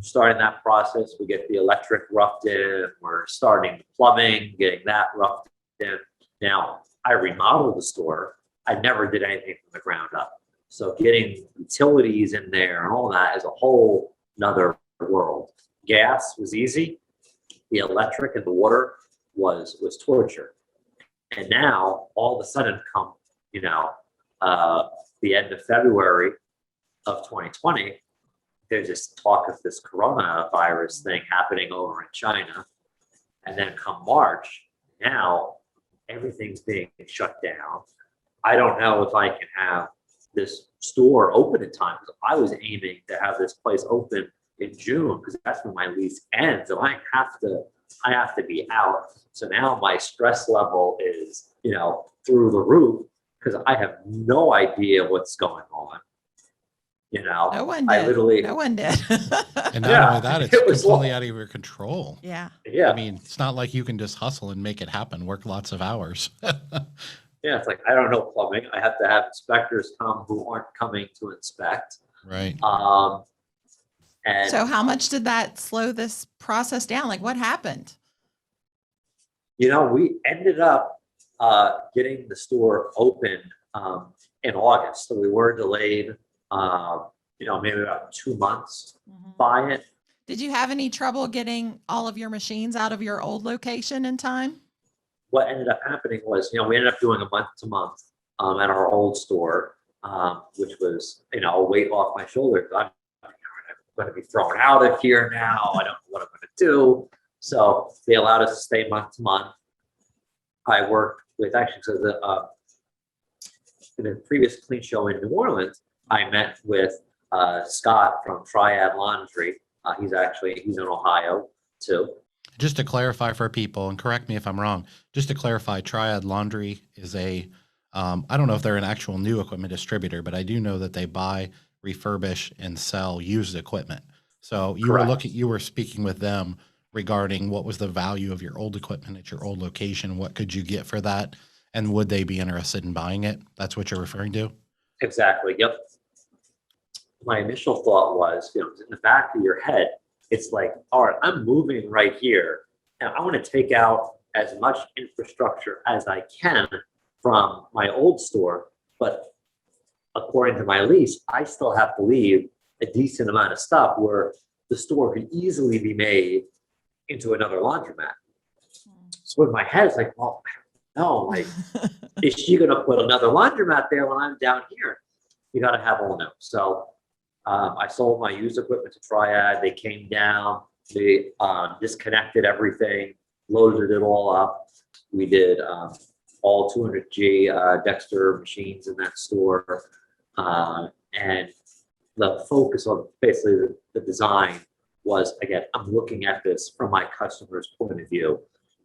starting that process, we get the electric roughed in, we're starting the plumbing, getting that roughed in. Now, I remodeled the store. I never did anything from the ground up. So getting utilities in there and all that is a whole nother world. Gas was easy. The electric and the water was torture. And now, all of a sudden, come, the end of February of 2020, there's this talk of this coronavirus thing happening over in China. And then come March, now everything's being shut down. I don't know if I can have this store open in time because I was aiming to have this place open in June because that's when my lease ends. And I have to be out. So now my stress level is, through the roof because I have no idea what's going on. No one I did. literally, No one did. And not Yeah, only that, it's it was completely long. out of your control. Yeah. yeah. I mean, it's not like you can just hustle and make it happen, work lots of hours. Yeah, it's like, I don't know plumbing. I have to have inspectors come who aren't coming to inspect. Right. And So how much did that slow this process down? Like what happened? we ended up getting the store open in August, so we were delayed, maybe about 2 months by it. Did you have any trouble getting all of your machines out of your old location in time? What ended up happening was, we ended up doing a month to month at our old store, which was, a weight off my shoulders. I'm going to be thrown out of here now. I don't know what I'm going to do. So they allowed us to stay month to month. I worked with in the previous clean show in New Orleans, I met with Scott from Triad Laundry. He's in Ohio too. Just to clarify for people, and correct me if I'm wrong, just to clarify, Triad Laundry is I don't know if they're an actual new equipment distributor, but I do know that they buy, refurbish, and sell used equipment. So you were speaking with them regarding what was the value of your old equipment at your old location, what could you get for that, and would they be interested in buying it? That's what you're referring to? Exactly. Yep. My initial thought was, in the back of your head, it's like, all right, I'm moving right here, and I want to take out as much infrastructure as I can from my old store. But according to my lease, I still have to leave a decent amount of stuff where the store could easily be made into another laundromat. So in my head, it's like, well, no, like, is she going to put another laundromat there when I'm down here? You got to have all new. So I sold my used equipment to Triad. They came down, they disconnected everything, loaded it all up. We did all 200G Dexter machines in that store. And the focus of basically the design was, again, I'm looking at this from my customer's point of view.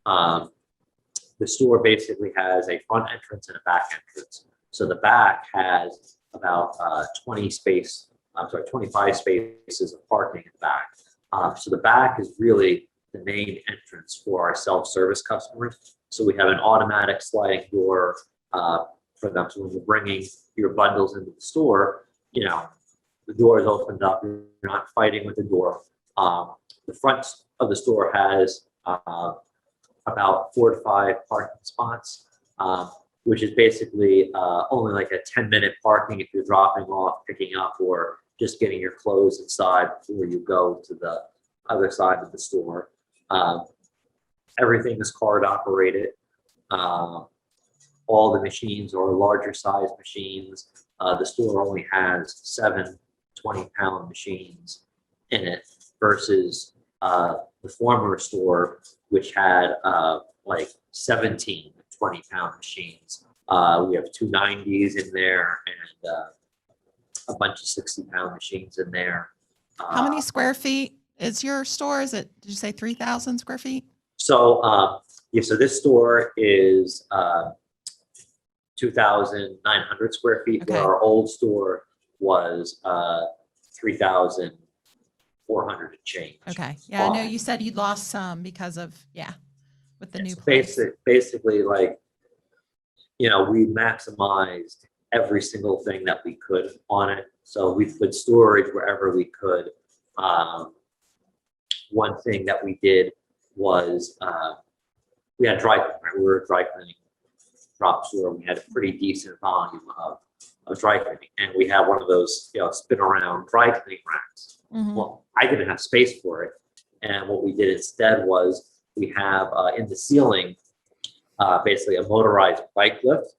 The store basically has a front entrance and a back entrance. So the back has about 25 spaces of parking in the back. So the back is really the main entrance for our self-service customers. So we have an automatic sliding door for them. So when you're bringing your bundles into the store, the door is opened up. You're not fighting with the door. The front of the store has about 4 to 5 parking spots, which is basically only like a 10-minute parking if you're dropping off, picking up, or just getting your clothes inside before you go to the other side of the store. Everything is card operated. All the machines are larger size machines. The store only has 7 20-pound machines in it versus the former store, which had like 17 20-pound machines. We have 2 90s in there and a bunch of 60-pound machines in there. How many square feet is your store? Did you say 3,000 square feet? So this store is 2,900 square feet, Okay. where our old store was 3,400 and change. Okay. Yeah, I know Wow. you said you lost some because of, with the new It's place. basically like, we maximized every single thing that we could on it. So we put storage wherever we could. One thing that we did was we had dry cleaning, right? We were a dry cleaning drop store. We had a pretty decent volume of dry cleaning, and we had one of those, spin around dry cleaning racks. Mhm. Well, I didn't have space for it, and what we did instead was we have in the ceiling basically a motorized bike lift.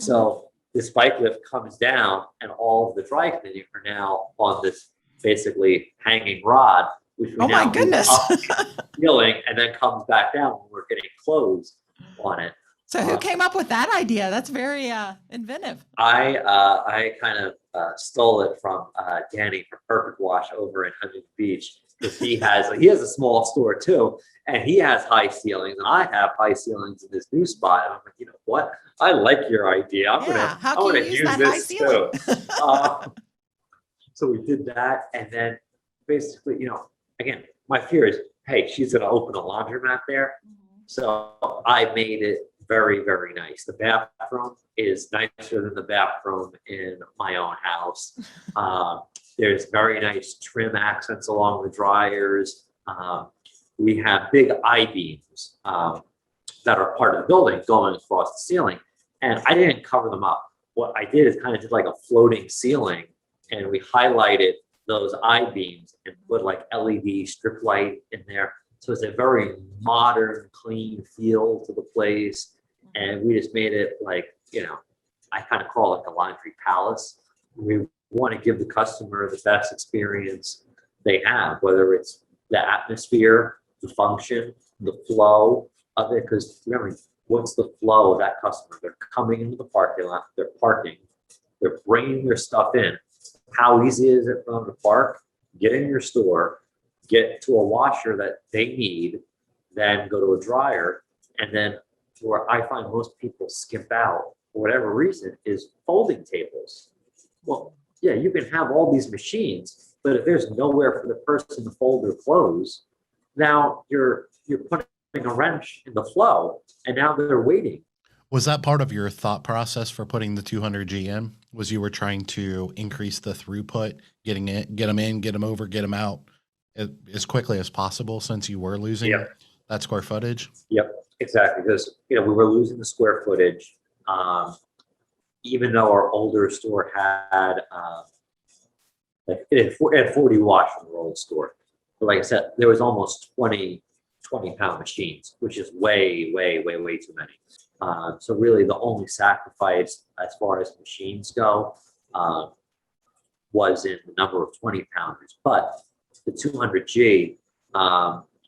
So this bike lift comes down, and all of the dry cleaning are now on this basically hanging rod, which we Oh my now move goodness. up the ceiling and then comes back down when we're getting clothes on it. So who came up with that idea? That's very inventive. I kind of stole it from Danny from Perfect Wash over in Huntington Beach, because he has a small store too, and he has high ceilings, and I have high ceilings in this new spot. And I'm like, you know what? I like your idea. I'm How gonna can you use that high this ceiling? too. So we did that, and then basically, again, my fear is, hey, she's gonna open a laundromat there. So I made it very, very nice. The bathroom is nicer than the bathroom in my own house. There's very nice trim accents along the dryers. We have big I-beams that are part of the building going across the ceiling. And I didn't cover them up. what I did is kind of did like a floating ceiling, and we highlighted those I-beams and put like LED strip light in there. So it's a very modern, clean feel to the place. And we just made it like, I kind of call it like a laundry palace. We want to give the customer the best experience they have, whether it's the atmosphere, the function, the flow of it. Because remember, what's the flow of that customer? They're coming into the parking lot, they're parking, they're bringing their stuff in. How easy is it for them to park, get in your store, get to a washer that they need, then go to a dryer, and then where I find most people skip out for whatever reason is folding tables. Well, yeah, you can have all these machines, but if there's nowhere for the person to fold their clothes, now you're putting a wrench in the flow, and now they're waiting. Was that part of your thought process for putting the 200G in? Was you were trying to increase the throughput, get them in, get them over, get them out as quickly as possible since you were losing that square footage? Yep, exactly. Because we were losing the square footage, even though our older store had it had 40 washers in the old store. But like I said, there was almost 20-pound machines, which is way too many. So really, the only sacrifice as far as machines go was in the number of 20-pounders. But the 200G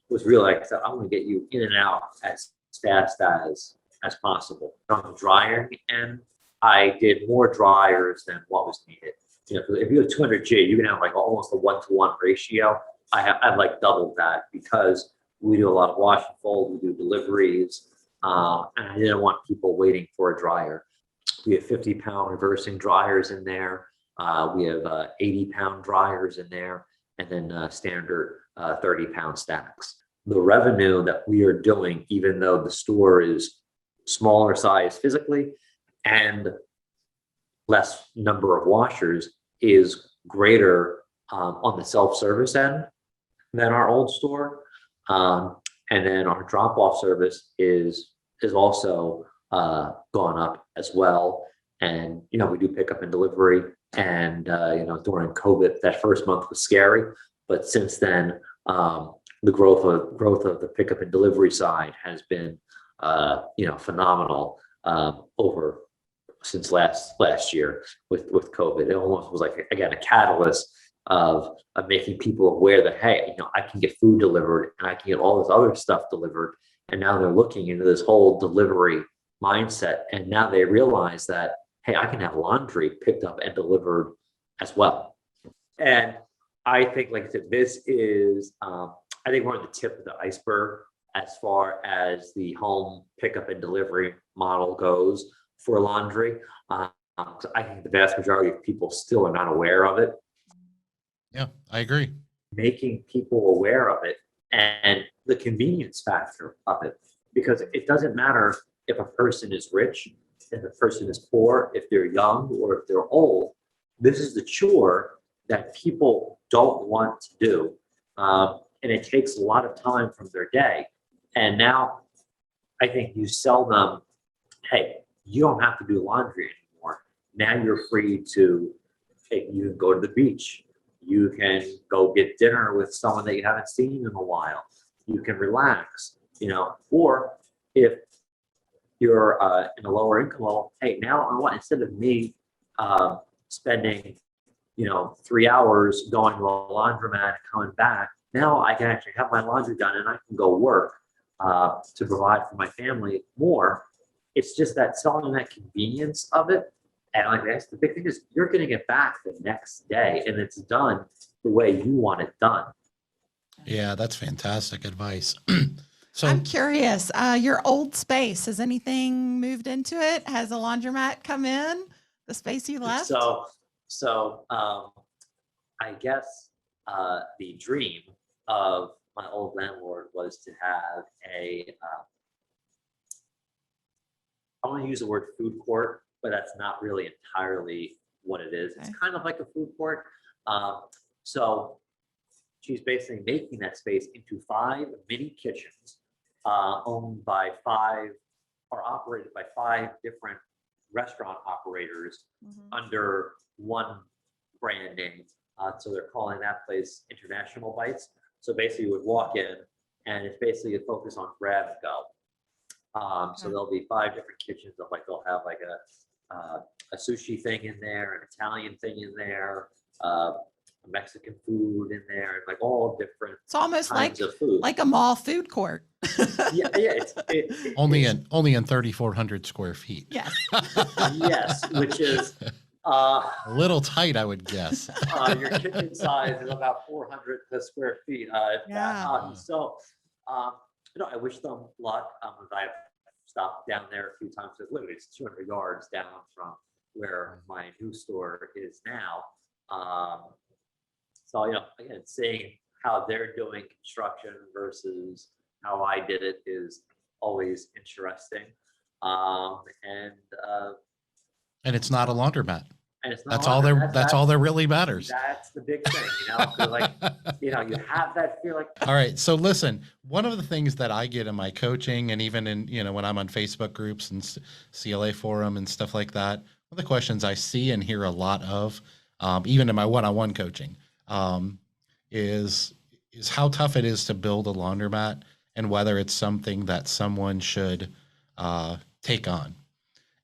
was really, like I said, I want to get you in and out as fast as possible. On the drying end, I did more dryers than what was needed. If you have 200G, you can have like almost a 1-to-1 ratio. I've like doubled that because we do a lot of wash and fold, we do deliveries, and I didn't want people waiting for a dryer. We have 50-pound reversing dryers in there. We have 80-pound dryers in there, and then standard 30-pound stacks. The revenue that we are doing, even though the store is smaller size physically and less number of washers, is greater on the self-service end than our old store. And then our drop-off service is also gone up as well. And we do pick up and delivery. And during COVID, that first month was scary, but since then, the growth of the pickup and delivery side has been phenomenal over since last year with COVID. It almost was like, again, a catalyst of making people aware that, hey, I can get food delivered and I can get all this other stuff delivered. And now they're looking into this whole delivery mindset. And now they realize that, hey, I can have laundry picked up and delivered as well. And I think, like I said, this is, I think we're on the tip of the iceberg as far as the home pickup and delivery model goes for laundry. So I think the vast majority of people still are not aware of it. Yeah, I agree. Making people aware of it and the convenience factor of it, because it doesn't matter if a person is rich, if a person is poor, if they're young or if they're old. This is the chore that people don't want to do, and it takes a lot of time from their day. And now I think you sell them, hey, you don't have to do laundry anymore. Now you're free to, hey, you can go to the beach. You can go get dinner with someone that you haven't seen in a while. You can relax, or if you're in a lower income level, hey, now I want, instead of me spending, 3 hours going to a laundromat and coming back, now I can actually have my laundry done and I can go work to provide for my family more. It's just that selling that convenience of it. And like that's the big thing is you're getting it back the next day and it's done the way you want it done. Yeah, that's fantastic advice. So I'm curious, your old space, has anything moved into it? Has a laundromat come in the space you left? So I guess the dream of my old landlord was to have I want to use the word food court, but that's not really entirely what it is. It's kind of like a food court. So she's basically making that space into 5 mini kitchens owned by 5 or operated by 5 different restaurant operators Mhm. under one brand name. So they're calling that place International Bites. So basically, you would walk in, and it's basically a focus on grab and go. So Okay. there'll be 5 different kitchens. Of like they'll have like a sushi thing in there, an Italian thing in there, a Mexican food in there, and like all different It's almost kinds like of food. a mall food court. Yeah, yeah, Only it's, in 3,400 square feet. Yes. yes, which is A little tight, I would guess. your kitchen size is about 400 square feet. Yeah. So, I wish them luck. I've stopped down there a few times. Literally, it's 200 yards down from where my new store is now. So, again, seeing how they're doing construction versus how I did it is always interesting. And And it's not a laundromat. and it's not That's a lot, all and there. That's all that really matters. That's the big thing, 'cause, like, you have that feel like, All right. So listen, one of the things that I get in my coaching and even in, when I'm on Facebook groups and CLA forum and stuff like that, one of the questions I see and hear a lot of, even in my one-on-one coaching, is how tough it is to build a laundromat and whether it's something that someone should take on.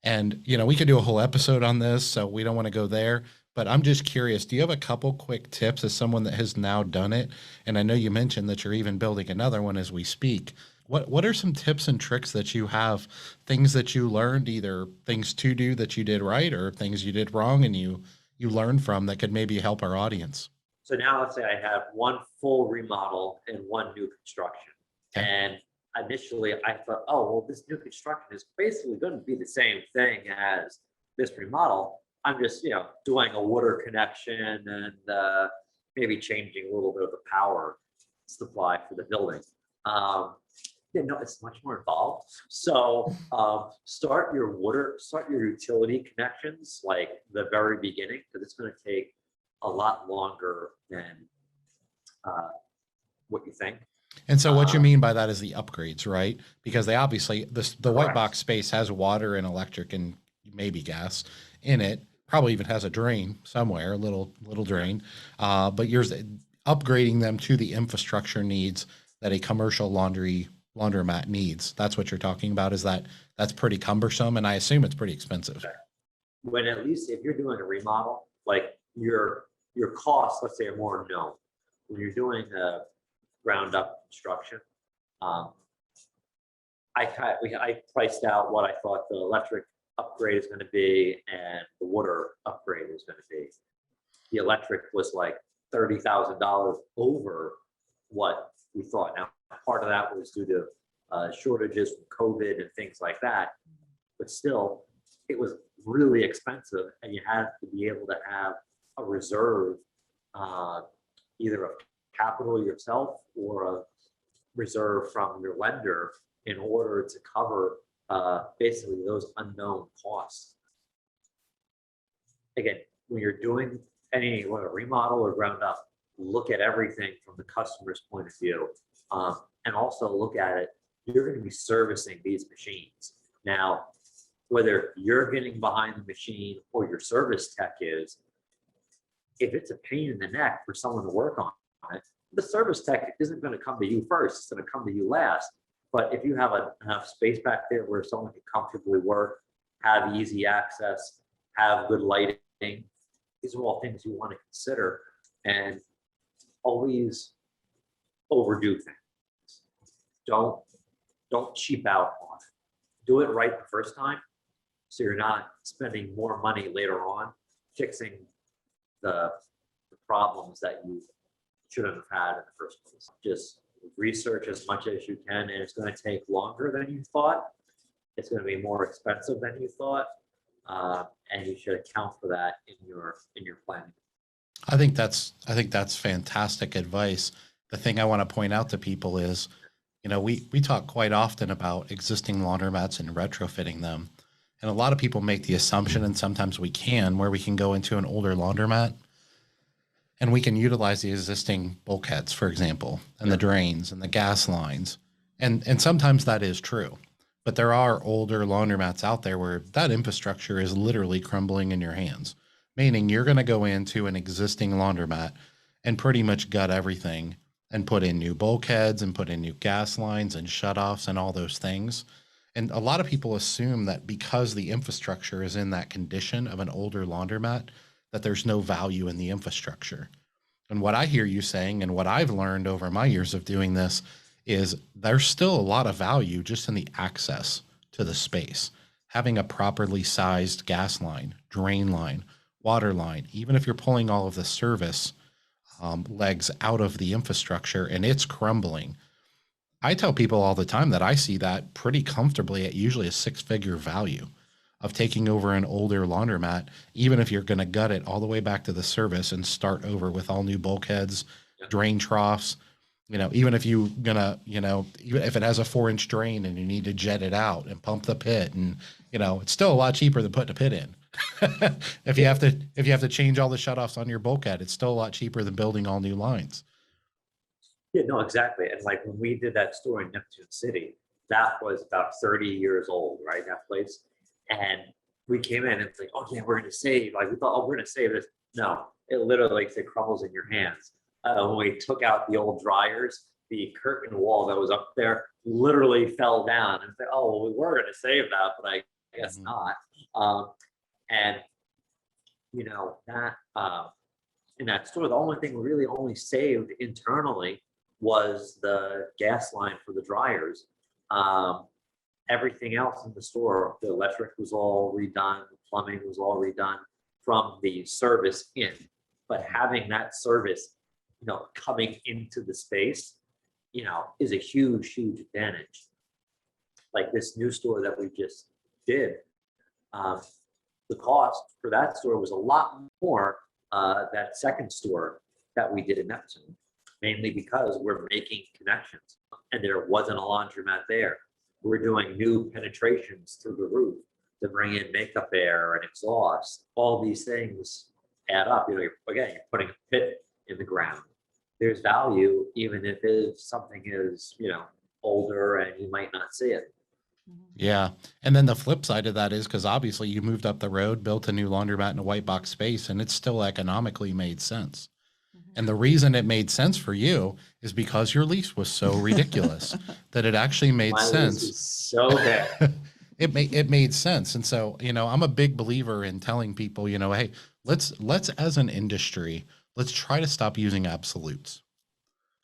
And, we could do a whole episode on this, so we don't want to go there. But I'm just curious, do you have a couple quick tips as someone that has now done it? And I know you mentioned that you're even building another one as we speak. What are some tips and tricks that you have, things that you learned, either things to do that you did right or things you did wrong and you learned from that could maybe help our audience? so now let's say I have one full remodel and one new construction. Okay. And initially I thought, oh, well, this new construction is basically going to be the same thing as this remodel. I'm just, doing a water connection and maybe changing a little bit of the power supply for the building. It's much more involved. So start your utility connections like the very beginning, because it's going to take a lot longer than what you think. And so what you mean by that is the upgrades, right? Because they obviously, the white Correct. box space has water and electric and maybe gas in it, probably even has a drain somewhere, a little drain. But yours, upgrading them to the infrastructure needs that a commercial laundromat needs. That's what you're talking about, is that's pretty cumbersome, and I assume it's pretty expensive. When at least if you're doing a remodel, like your costs, let's say, are more known. When you're doing a ground up construction, I priced out what I thought the electric upgrade is going to be and the water upgrade is going to be. The electric was like $30,000 over what we thought. Now, part of that was due to shortages from COVID and things like that, but still, it was really expensive, and you had to be able to have a reserve, either of capital yourself or a reserve from your lender in order to cover basically those unknown costs. Again, when you're doing any remodel or ground up, look at everything from the customer's point of view, and also look at it. You're going to be servicing these machines. Now, whether you're getting behind the machine or your service tech is, if it's a pain in the neck for someone to work on it, the service tech isn't going to come to you first. It's going to come to you last. But if you have enough space back there where someone can comfortably work, have easy access, have good lighting, these are all things you want to consider, and always overdo things. Don't cheap out on it. Do it right the first time, so you're not spending more money later on fixing the problems that you shouldn't have had in the first place. Just research as much as you can, and it's going to take longer than you thought. It's going to be more expensive than you thought, and you should account for that in your planning. I think that's fantastic advice. The thing I want to point out to people is, we talk quite often about existing laundromats and retrofitting them. And a lot of people make the assumption, and sometimes we can, where we can go into an older laundromat and we can utilize the existing bulkheads, for example, and the drains and the gas lines. And sometimes that is true. But there are older laundromats out there where that infrastructure is literally crumbling in your hands, meaning you're going to go into an existing laundromat and pretty much gut everything and put in new bulkheads and put in new gas lines and shutoffs and all those things. And a lot of people assume that because the infrastructure is in that condition of an older laundromat, that there's no value in the infrastructure. And what I hear you saying, and what I've learned over my years of doing this, is there's still a lot of value just in the access to the space. Having a properly sized gas line, drain line, water line, even if you're pulling all of the service legs out of the infrastructure and it's crumbling. I tell people all the time that I see that pretty comfortably at usually a 6-figure value of taking over an older laundromat, even if you're going to gut it all the way back to the service and start over with all new bulkheads, drain troughs. Even if you're gonna, even if it has a 4-inch drain and you need to jet it out and pump the pit, and it's still a lot cheaper than putting a pit in. If you have to change all the shutoffs on your bulkhead, it's still a lot cheaper than building all new lines. Yeah, no, exactly. And like when we did that store in Neptune City, that was about 30 years old, right? That place. And we came in and it's like, oh yeah, we're gonna save. Like we thought, oh, we're gonna save this. No, it literally like, it crumbles in your hands. When we took out the old dryers, the curtain wall that was up there literally fell down. And it's like, oh, well, we were gonna save that, but I guess not. And that in that store, the only thing we really only saved internally was the gas line for the dryers. Everything else in the store, the electric was all redone, the plumbing was all redone from the service in. But having that service, coming into the space, is a huge, huge advantage. Like this new store that we just did, the cost for that store was a lot more that second store that we did in Neptune, mainly because we're making connections and there wasn't a laundromat there. We're doing new penetrations through the roof to bring in makeup air and exhaust. All these things add up. You're putting a pit in the ground. There's value even if something is, older and you might not see it. Yeah. And then the flip side of that is because obviously you moved up the road, built a new laundromat in a white box space, and it still economically made sense. And the reason it made sense for you is because your lease was so ridiculous that it actually made My lease sense. is so bad. It made sense. And so, I'm a big believer in telling people, hey, let's as an industry, let's try to stop using absolutes.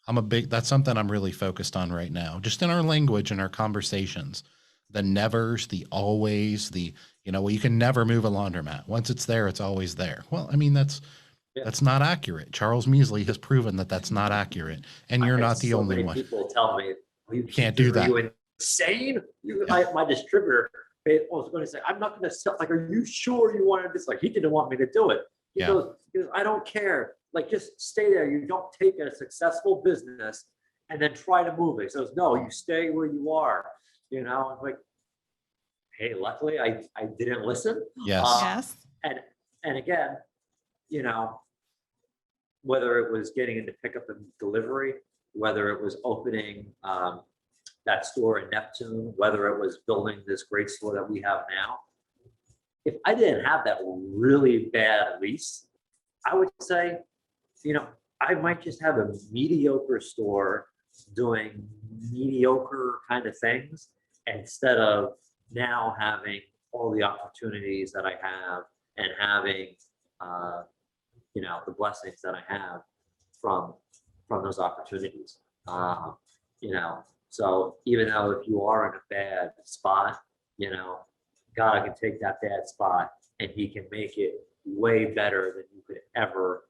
That's something I'm really focused on right now, just in our language and our conversations. The nevers, the always, well, you can never move a laundromat. Once it's there, it's always there. Well, that's not accurate. Charles Measley has proven that that's not accurate, and you're not the only one. People tell me, You can't do that. Are you insane? My distributor was going to say, I'm not going to sell. Like, are you sure you wanted this? Like, he didn't want me to do it. He goes, I don't care. Like, just stay there. You don't take a successful business and then try to move it. He says, no, you stay where you are. I'm like, hey, luckily I didn't listen. Yes. Yes. And again, whether it was getting into pickup and delivery, whether it was opening that store in Neptune, whether it was building this great store that we have now, if I didn't have that really bad lease, I would say, I might just have a mediocre store doing mediocre kind of things instead of now having all the opportunities that I have and having, the blessings that I have from those opportunities. So even though if you are in a bad spot, God can take that bad spot and he can make it way better than you could ever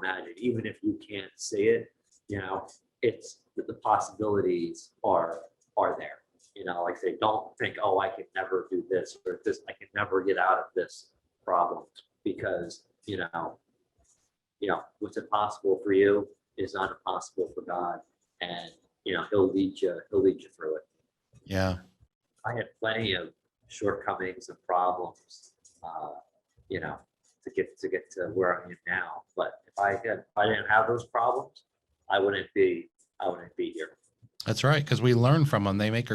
imagine. Even if you can't see it, it's the possibilities are there. Like I say, don't think, oh, I can never do this or this, I can never get out of this problem, because what's impossible for you is not impossible for God, and he'll lead you through it. Yeah. I had plenty of shortcomings and problems, to get to where I am now. But if I didn't have those problems, I wouldn't be here. That's right, because we learn from them. They make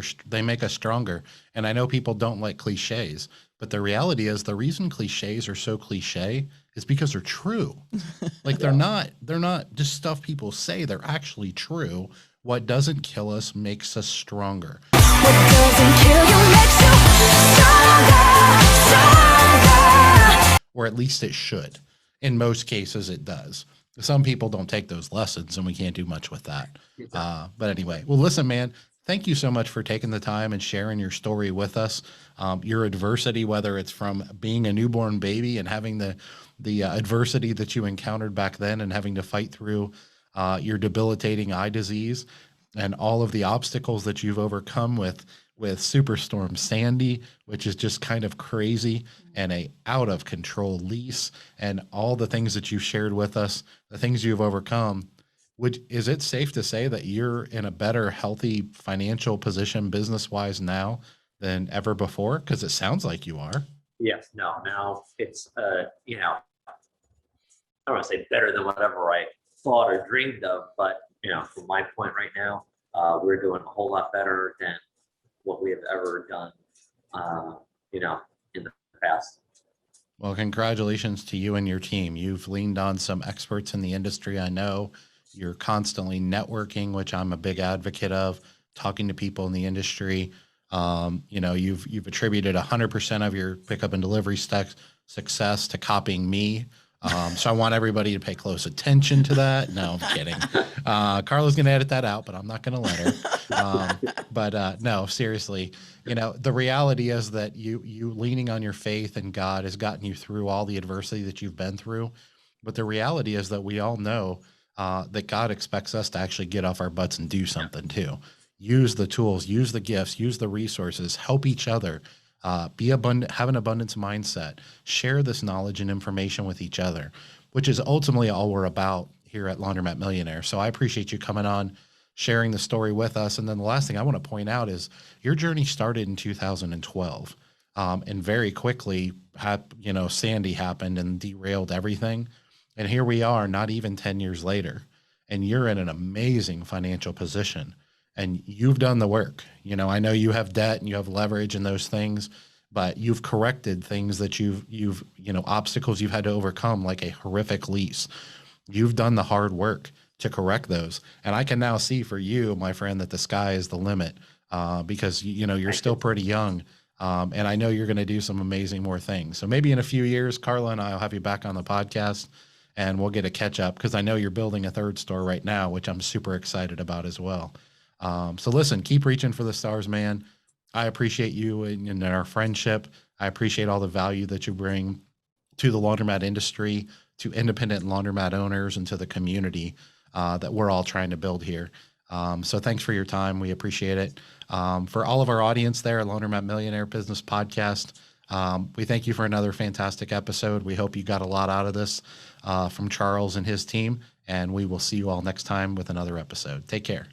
us stronger. And I know people don't like cliches, but the reality is the reason cliches are so cliche is because they're true. Like they're not just stuff people say. They're actually true. What doesn't kill us makes us stronger. What doesn't kill you makes you stronger, stronger. Or at least it should. In most cases, it does. Some people don't take those lessons, and we can't do much with that. But anyway, well, listen, man, thank you so much for taking the time and sharing your story with us. Your adversity, whether it's from being a newborn baby and having the adversity that you encountered back then and having to fight through your debilitating eye disease and all of the obstacles that you've overcome with Superstorm Sandy, which is just kind of crazy, and a out of control lease, and all the things that you've shared with us, the things you've overcome. Is it safe to say that you're in a better, healthy financial position business wise now than ever before? Because it sounds like you are. Yes, no, now it's, I don't want to say better than whatever I thought or dreamed of, but, from my point right now, we're doing a whole lot better than what we have ever done, in the past. Well, congratulations to you and your team. You've leaned on some experts in the industry. I know you're constantly networking, which I'm a big advocate of, talking to people in the industry. You've attributed 100% of your pickup and delivery success to copying me. So I want everybody to pay close attention to that. No, I'm kidding. Carla's going to edit that out, but I'm not going to let her. No, seriously, the reality is that you leaning on your faith and God has gotten you through all the adversity that you've been through. But the reality is that we all know that God expects us to actually get off our butts and do something too. Use the tools, use the gifts, use the resources, help each other. Be abundant, have an abundance mindset, share this knowledge and information with each other, which is ultimately all we're about here at Laundromat Millionaire. So I appreciate you coming on, sharing the story with us. And then the last thing I want to point out is your journey started in 2012. And very quickly, Sandy happened and derailed everything. And here we are, not even 10 years later, and you're in an amazing financial position. And you've done the work. I know you have debt and you have leverage and those things, but you've corrected things that you've obstacles you've had to overcome, like a horrific lease. You've done the hard work to correct those. And I can now see for you, my friend, that the sky is the limit because, you're still pretty young. And I know you're going to do some amazing more things. So maybe in a few years, Carla and I will have you back on the podcast and we'll get a catch up because I know you're building a third store right now, which I'm super excited about as well. So listen, keep reaching for the stars, man. I appreciate you and our friendship. I appreciate all the value that you bring to the laundromat industry, to independent laundromat owners, and to the community that we're all trying to build here. So thanks for your time. We appreciate it. For all of our audience there at Laundromat Millionaire Business Podcast, we thank you for another fantastic episode. We hope you got a lot out of this from Charles and his team, and we will see you all next time with another episode. Take care.